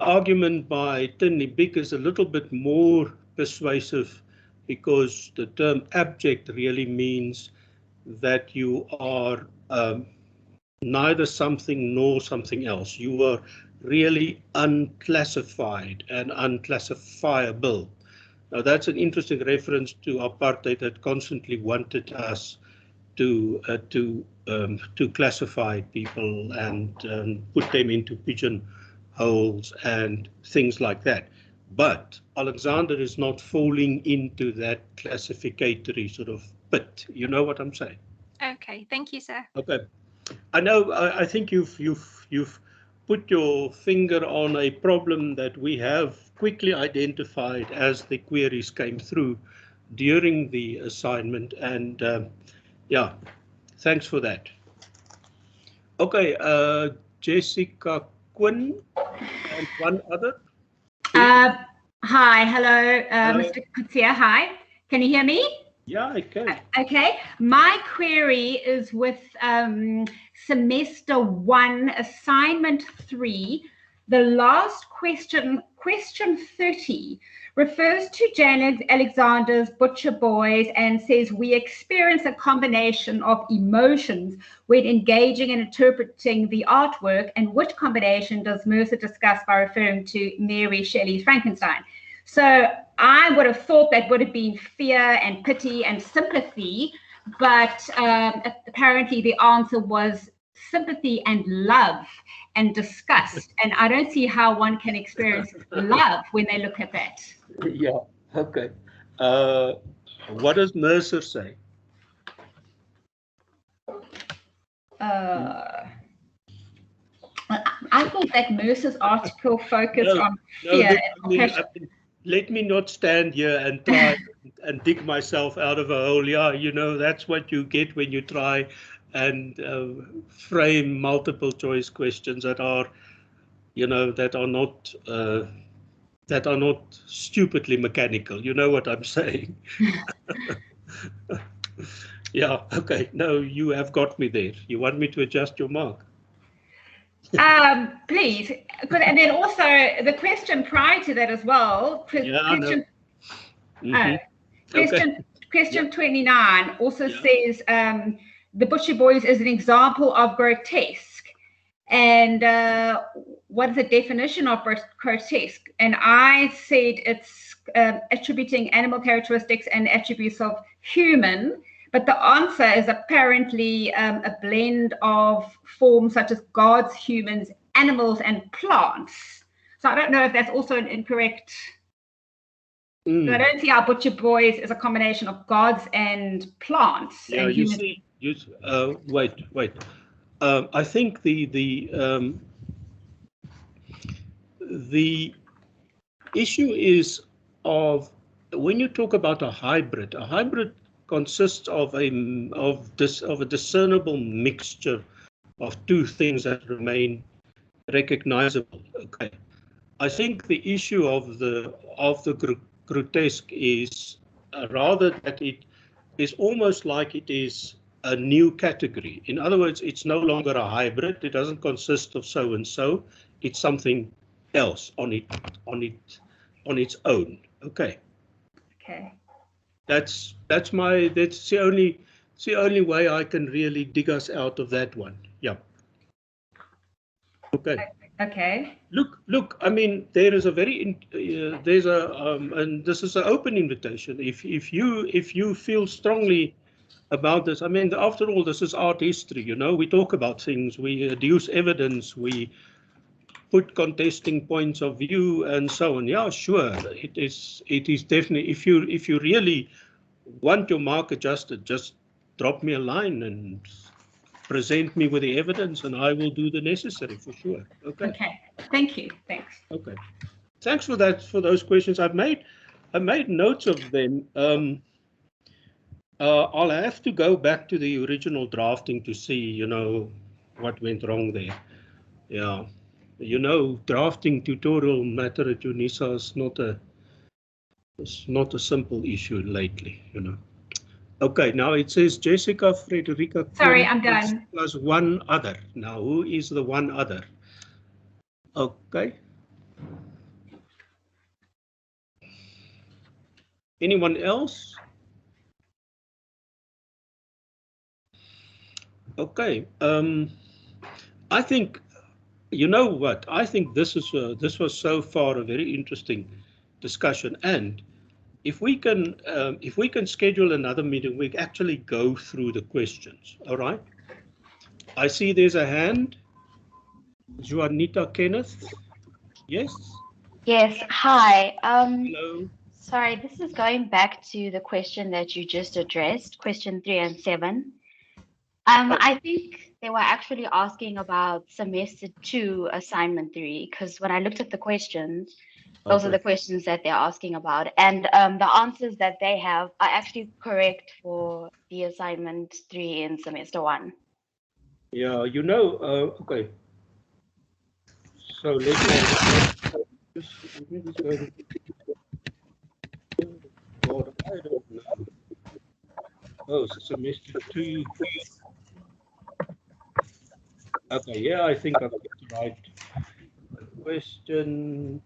argument by Tenley Bick is a little bit more persuasive, because the term abject really means that you are neither something nor something else. You are really unclassified and unclassifiable. Now, that's an interesting reference to apartheid that constantly wanted us to classify people and put them into pigeonholes and things like that. But Alexander is not falling into that classificatory sort of pit. You know what I'm saying? Okay, thank you, sir. Okay, I know. I think you've put your finger on a problem that we have quickly identified as the queries came through during the assignment, and yeah, thanks for that. Okay, Jessica Quinn and one other. Hi, hello, Mr. Kutia. Hi, can you hear me? Yeah, I can. Okay, my query is with semester 1, assignment 3. The last question, question 30, refers to Jane Alexander's Butcher Boys and says, we experience a combination of emotions when engaging and interpreting the artwork, and which combination does Mercer discuss by referring to Mary Shelley's Frankenstein? So I would have thought that would have been fear and pity and sympathy, but apparently the answer was sympathy and love and disgust. And I don't see how one can experience love when they look at that. Yeah, okay. What does Mercer say? I thought that Mercer's article focused on fear and compassion. Let me not stand here and try and dig myself out of a hole. Yeah, you know, that's what you get when you try and frame multiple choice questions that are, you know, that are not stupidly mechanical. You know what I'm saying? Yeah, okay. No, you have got me there. You want me to adjust your mark? Please, and then also the question prior to that as well. Question 29 also says the Butcher Boys is an example of grotesque. And what is the definition of grotesque? And I said it's attributing animal characteristics and attributes of human. But the answer is apparently a blend of forms such as gods, humans, animals, and plants. So I don't know if that's also an incorrect. So I don't see our Butcher Boys as a combination of gods and plants. Yeah, and you humans. see, wait. I think the issue is of when you talk about a hybrid consists of a discernible mixture of two things that remain recognizable. Okay, I think the issue of the grotesque is rather that it is almost like it is a new category. In other words, it's no longer a hybrid. It doesn't consist of so and so. It's something else on its own. Okay. Okay. That's the only way I can really dig us out of that one. Yeah. Okay. Okay. Look. I mean, there is a very there's a and this is an open invitation. If you feel strongly about this. I mean, after all, this is art history, you know. We talk about things, we adduce evidence, we put contesting points of view and so on. Yeah, sure. It is definitely, if you really want your mark adjusted, just drop me a line and present me with the evidence and I will do the necessary for sure. Okay. Okay. Thank you. Thanks. Okay. Thanks for that, for those questions. I made notes of them. I'll have to go back to the original drafting to see, you know, what went wrong there. Yeah. You know, drafting tutorial matter at UNISA is not a simple issue lately, you know. Okay, now it says Jessica Frederica. Sorry, I'm done. Plus one other. Now, who is the one other? Okay. Anyone else? Okay. I think, you know what? I think this was so far a very interesting discussion, and if we can schedule another meeting, we actually go through the questions. All right. I see there's a hand. Juanita Kenneth. Yes. Yes. Hi. Hello. Sorry, this is going back to the question that you just addressed, question 3 and 7. I think they were actually asking about semester 2, assignment 3, because when I looked at the questions, those are the questions that they're asking about. And the answers that they have are actually correct for the assignment 3 in semester 1. Yeah, you know, okay. So let me just go to, God, I don't know. Oh, so semester 2. Okay, yeah, I think I've got the right question.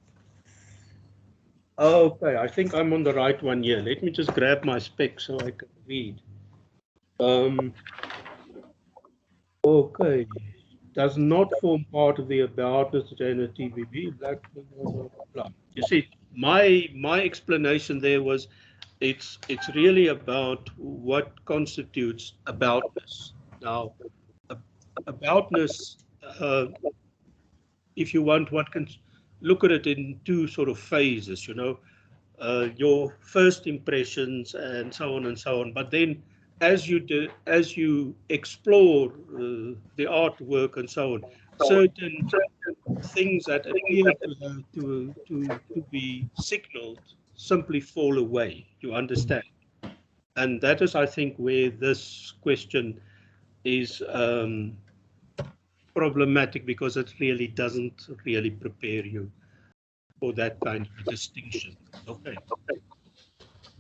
Okay, I think I'm on the right one here. Let me just grab my spec so I can read. Okay, does not form part of the about us and the TVB. Black, blah, blah, blah. You see, my explanation there was, it's really about what constitutes aboutness. Now, aboutness, if you want, one can look at it in two sort of phases, you know, your first impressions and so on and so on. But then as you explore the artwork and so on, certain things that appear to be signaled simply fall away, you understand? And that is, I think, where this question is problematic, because it really doesn't really prepare you for that kind of a distinction. Okay.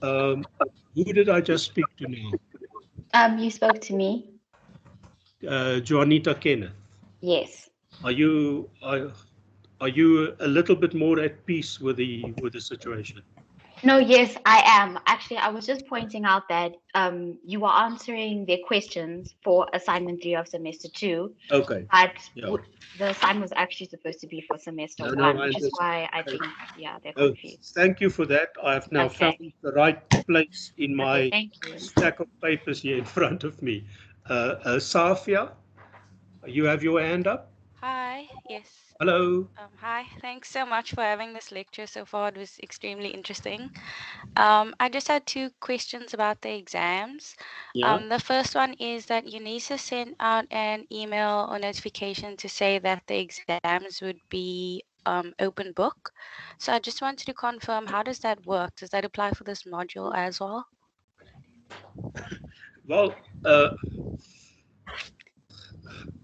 Who did I just speak to now? You spoke to me. Juanita Kenneth. Yes. Are you a little bit more at peace with the situation? No, yes, I am. Actually, I was just pointing out that you were answering their questions for assignment 3 of semester 2. Okay. But yeah. The assignment was actually supposed to be for semester 1, which is why I think, yeah, they're confused. Thank you for that. I have now found the right place in my stack of papers here in front of me. Safia, you have your hand up? Hi, yes. Hello. Hi, thanks so much for having this lecture so far. It was extremely interesting. I just had two questions about the exams. Yeah. The first one is that UNISA sent out an email or notification to say that the exams would be open book. So I just wanted to confirm, how does that work? Does that apply for this module as well? Well,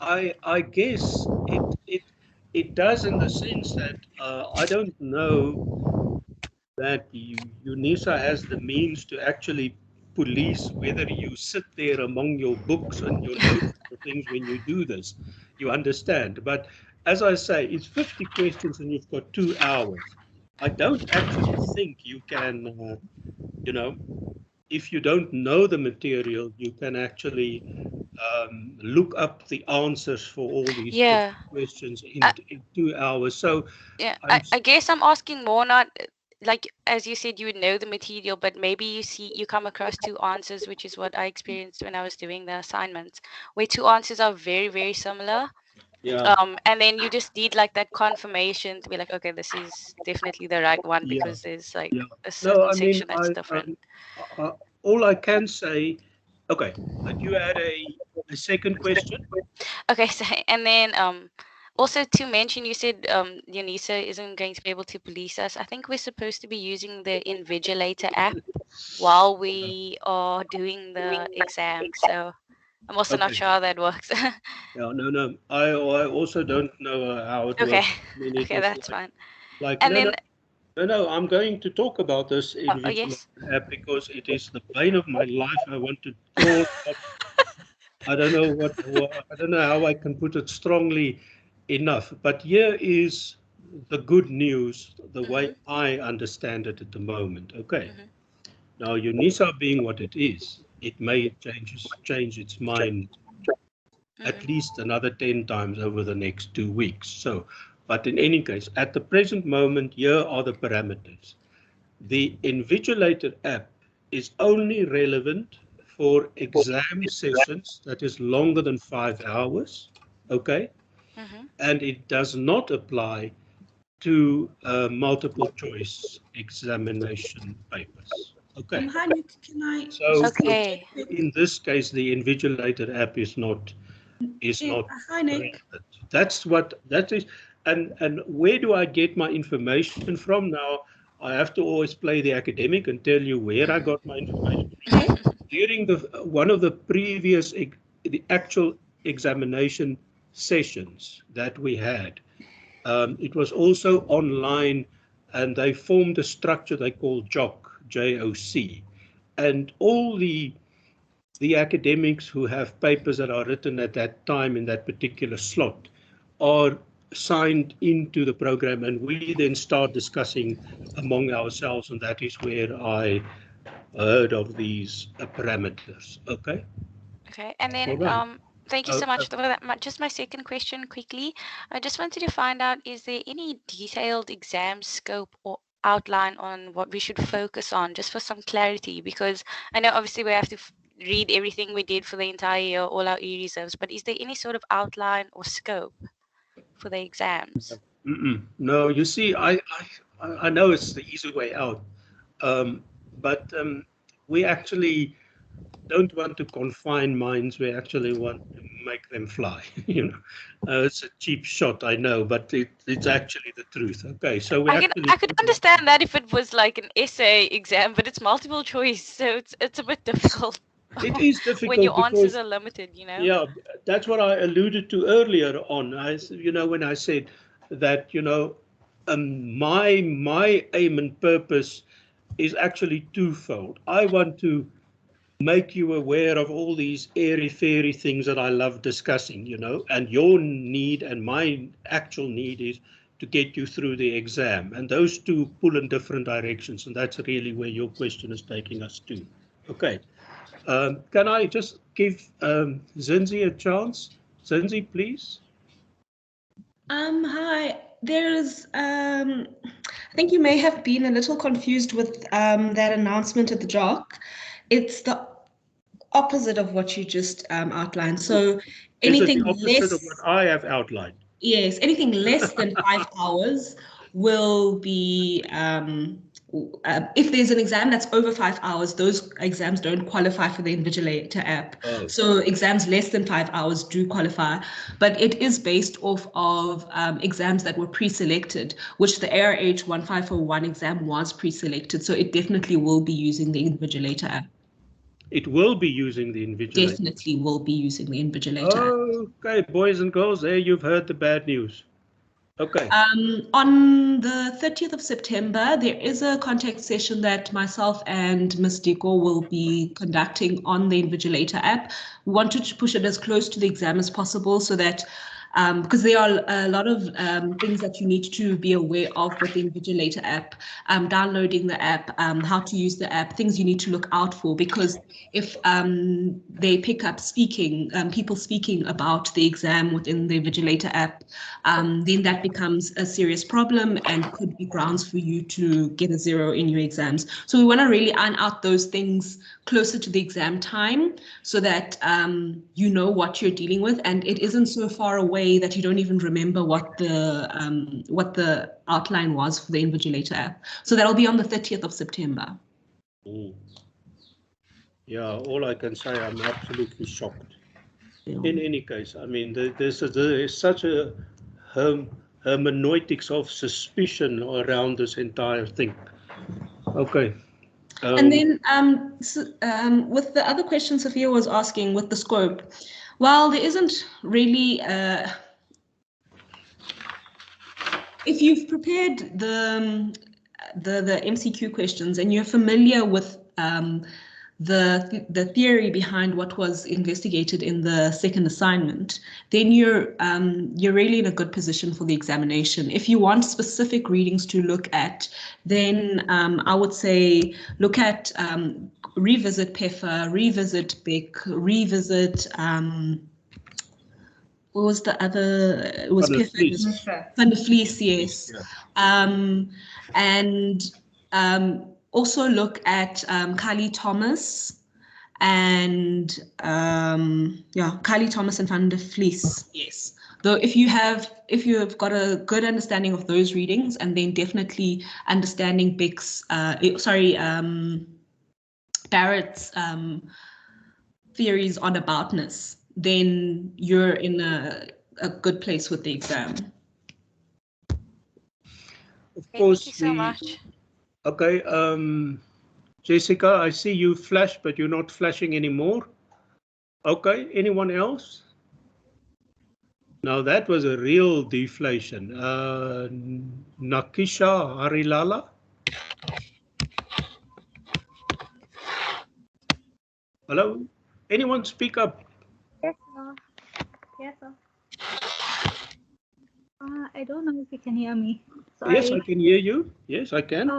I guess it does, in the sense that I don't know that UNISA has the means to actually police whether you sit there among your books and your notes and things when you do this. You understand? But as I say, it's 50 questions and you've got 2 hours. I don't actually think you can, you know, if you don't know the material, you can actually look up the answers for all these questions in 2 hours. So yeah, I guess I'm asking more not like as you said, you would know the material, but maybe you come across two answers, which is what I experienced when I was doing the assignments, where two answers are very, very similar. Yeah. And then you just need like that confirmation to be like, okay, this is definitely the right one, Yeah. because there's like Yeah. a No, certain I mean, section that's different. all I can say, okay, but you had a second question? Okay, so and then also to mention, you said UNISA isn't going to be able to police us. I think we're supposed to be using the Invigilator app while we are doing the exam. So I'm also not Okay. sure how that works. Yeah, no. I also don't know how it Okay, works. I mean, it okay, was that's fine. like And no, then, I'm going to talk about this oh, Invigilator yes. app because it is the bane of my life. I want to crawl up. I don't know I don't know how I can put it strongly enough. But here is the good news, the way Mm-hmm, I understand it at the moment. Okay. mm-hmm, Now, UNISA being what it is, it may change its mind at mm-hmm, least another 10 times over the next 2 weeks. So, but in any case, at the present moment, here are the parameters. The Invigilator app is only relevant for exam sessions that is longer than 5 hours, okay? mm-hmm. And it does not apply to multiple choice examination papers, okay? Hani, can I So just Okay. in this case, the Invigilator app is not Hani, relevant. That's what that is. And where do I get my information from now? I have to always play the academic and tell you where I got my information from. During one of the previous the actual examination sessions that we had, it was also online, and they formed a structure they call JOC, and all the academics who have papers that are written at that time in that particular slot are signed into the program, and we then start discussing among ourselves, and that is where I heard of these parameters. Okay. Okay, and All then right. thank you Uh, so much for that. Just my second question quickly. I just wanted to find out, is there any detailed exam scope or outline on what we should focus on, just for some clarity? Because I know obviously we have to read everything we did for the entire year, all our e-reserves, but is there any sort of outline or scope for the exams? no, you see, I know it's the easy way out, but we actually don't want to confine minds. We actually want to make them fly. You know, it's a cheap shot, I know, but it's actually the truth. Okay, so we actually. I could understand that if it was like an essay exam, but it's multiple choice, so it's a bit difficult. It is when difficult your answers because, are limited, yeah, that's what I alluded to earlier on. When I said that, my aim and purpose is actually twofold. I want to make you aware of all these airy-fairy things that I love discussing, and your need and my actual need is to get you through the exam. And those two pull in different directions, and that's really where your question is taking us to. Okay. Can I just give Zinzi a chance? Zinzi, please. Hi. I think you may have been a little confused with that announcement at the JOC. It's the opposite of what you just outlined. So Is it anything the opposite less, of what I have outlined? yes, anything less than 5 hours will be, if there's an exam that's over 5 hours, those exams don't qualify for the Invigilator app. Oh. So exams less than 5 hours do qualify, but it is based off of exams that were pre-selected, which the ARH1501 exam was pre-selected. So it definitely will be using the Invigilator app. It will be using the Invigilator. Definitely will be using the Invigilator app. Okay, boys and girls, there you've heard the bad news. Okay. On the 30th of September, there is a contact session that myself and Ms. Diko will be conducting on the Invigilator app. We wanted to push it as close to the exam as possible so that because there are a lot of things that you need to be aware of with the Invigilator app, downloading the app, how to use the app, things you need to look out for, because if they pick up people speaking about the exam within the Invigilator app, then that becomes a serious problem and could be grounds for you to get a 0 in your exams. So we want to really iron out those things closer to the exam time so that you know what you're dealing with, and it isn't so far away that you don't even remember what the outline was for the Invigilator app. So that'll be on the 30th of September. Yeah, all I can say, I'm absolutely shocked. In any case, I mean, there's such a hermeneutics of suspicion around this entire thing. Okay. And then with the other question Sophia was asking with the scope, well, there isn't really, if you've prepared the MCQ questions and you're familiar with the theory behind what was investigated in the second assignment, then you're really in a good position for the examination. If you want specific readings to look at, then I would say look at revisit PEFA, revisit Beck, revisit what was the other? It was PEFA, Van der Vlies, yes. Yeah. And also look at Kylie Thomas and Kylie Thomas and Van der Vlies, yes. Though if you've got a good understanding of those readings, and then definitely understanding Beck's Barrett's theories on aboutness, then you're in a good place with the exam. Of course, thank you so much. Okay, Jessica, I see you flash, but you're not flashing anymore. Okay, anyone else? Now that was a real deflation. Nakisha Harilala? Hello? Anyone speak up? Yes, sir. Yes, sir. I don't know if you can hear me. Sorry. Yes, I can hear you. Yes, I can.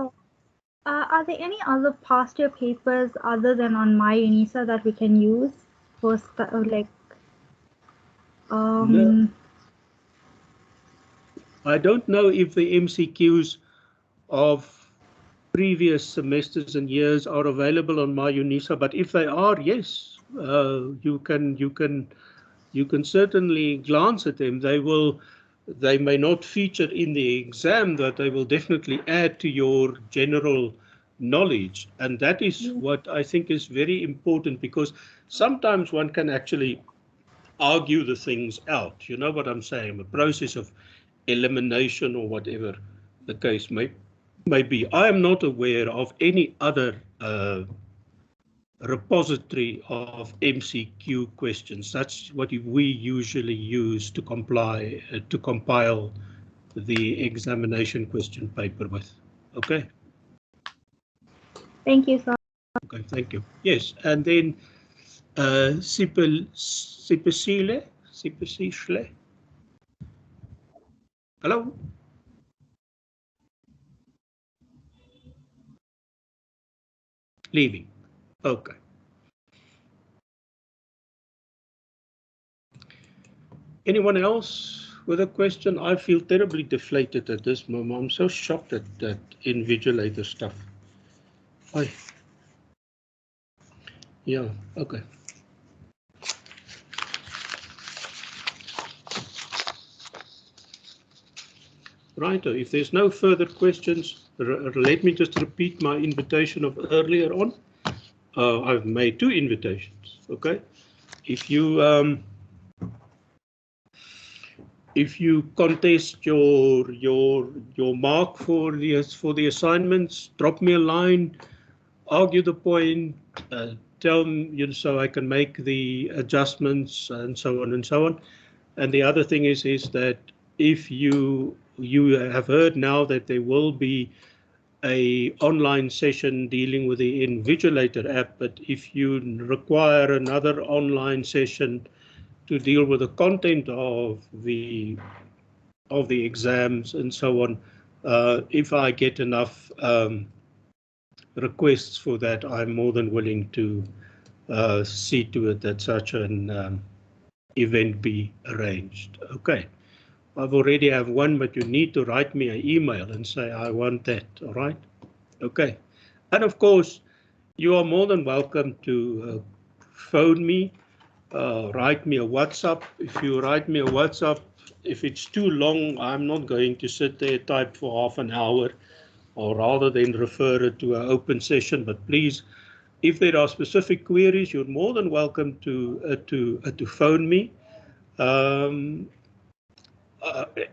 Are there any other past year papers other than on my UNISA that we can use for No. I don't know if the MCQs of previous semesters and years are available on my UNISA, but if they are, yes, you can certainly glance at them. They may not feature in the exam, but they will definitely add to your general knowledge. And that is what I think is very important, because sometimes one can actually argue the things out. You know what I'm saying? A process of elimination or whatever the case may be. I am not aware of any other repository of MCQ questions. That's what we usually use to compile the examination question paper with. Okay. Thank you, sir. Okay, thank you. Yes, and then Sipesile. Hello. Leaving. Okay. Anyone else with a question? I feel terribly deflated at this moment. I'm so shocked at that Invigilator stuff. Yeah, okay. Right, if there's no further questions, let me just repeat my invitation of earlier on. I've made 2 invitations, okay? If you contest your mark for the assignments, drop me a line, argue the point, tell me so I can make the adjustments and so on and so on. And the other thing is that if you have heard now that there will be a online session dealing with the Invigilator app, but if you require another online session to deal with the content of the exams and so on. If I get enough requests for that, I'm more than willing to see to it that such an event be arranged. Okay, I've already have one, but you need to write me an email and say I want that. All right. Okay, and of course you are more than welcome to phone me, write me a WhatsApp. If you write me a WhatsApp, if it's too long, I'm not going to sit there type for half an hour, or rather than refer it to an open session. But please, if there are specific queries, you're more than welcome to phone me.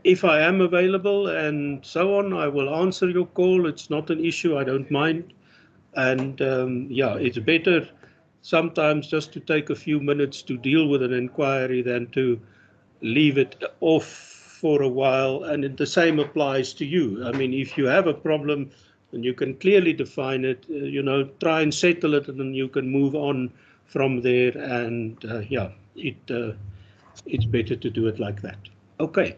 If I am available and so on, I will answer your call. It's not an issue. I don't mind. And yeah, it's better sometimes just to take a few minutes to deal with an inquiry than to leave it off for a while. And the same applies to you. I mean, if you have a problem and you can clearly define it, you know, try and settle it, and then you can move on from there. And yeah, it's better to do it like that. Okay.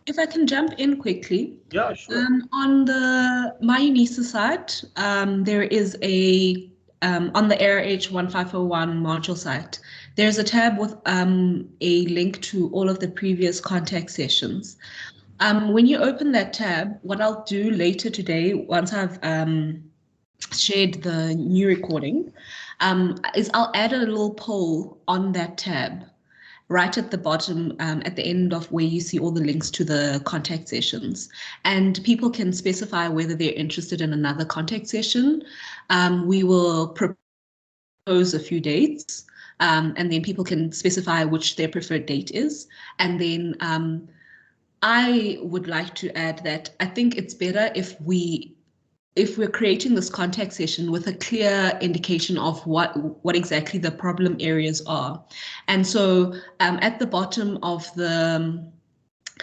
If I can jump in quickly. Yeah, sure. On the My UNISA site, there is a, on the ARH1501 module site, there's a tab with a link to all of the previous contact sessions. When you open that tab, what I'll do later today, once I've shared the new recording, is I'll add a little poll on that tab, right at the bottom, at the end of where you see all the links to the contact sessions. And people can specify whether they're interested in another contact session. We will propose a few dates, and then people can specify which their preferred date is. And then I would like to add that I think it's better if we're creating this contact session with a clear indication of what exactly the problem areas are. And so at the bottom of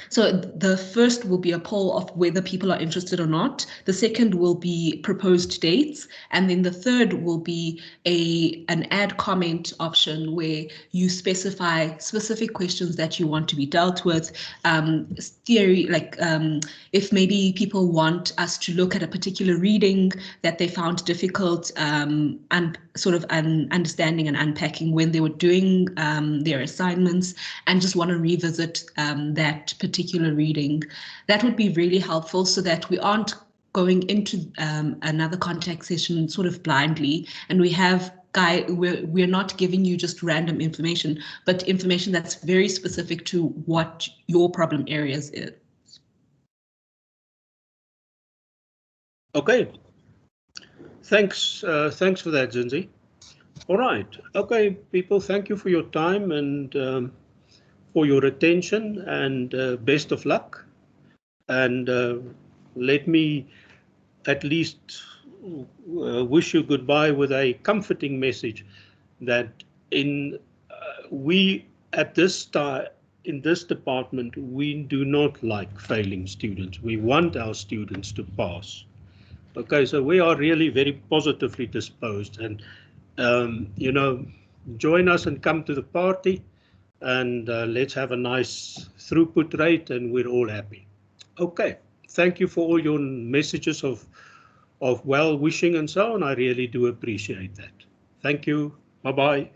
so the first will be a poll of whether people are interested or not. The second will be proposed dates. And then the third will be an add comment option where you specify specific questions that you want to be dealt with. Theory, like if maybe people want us to look at a particular reading that they found difficult and sort of understanding and unpacking when they were doing their assignments, and just want to revisit that particular reading. That would be really helpful so that we aren't going into another contact session sort of blindly, and we're not giving you just random information, but information that's very specific to what your problem areas is. Okay. Thanks for that, Zinzi. All right. Okay, people, thank you for your time and for your attention, and best of luck. And let me at least wish you goodbye with a comforting message that we at this time in this department, we do not like failing students. We want our students to pass. Okay, so we are really very positively disposed, and you know, join us and come to the party, and let's have a nice throughput rate, and we're all happy. Okay, thank you for all your messages of well wishing and so on. I really do appreciate that. Thank you. Bye-bye.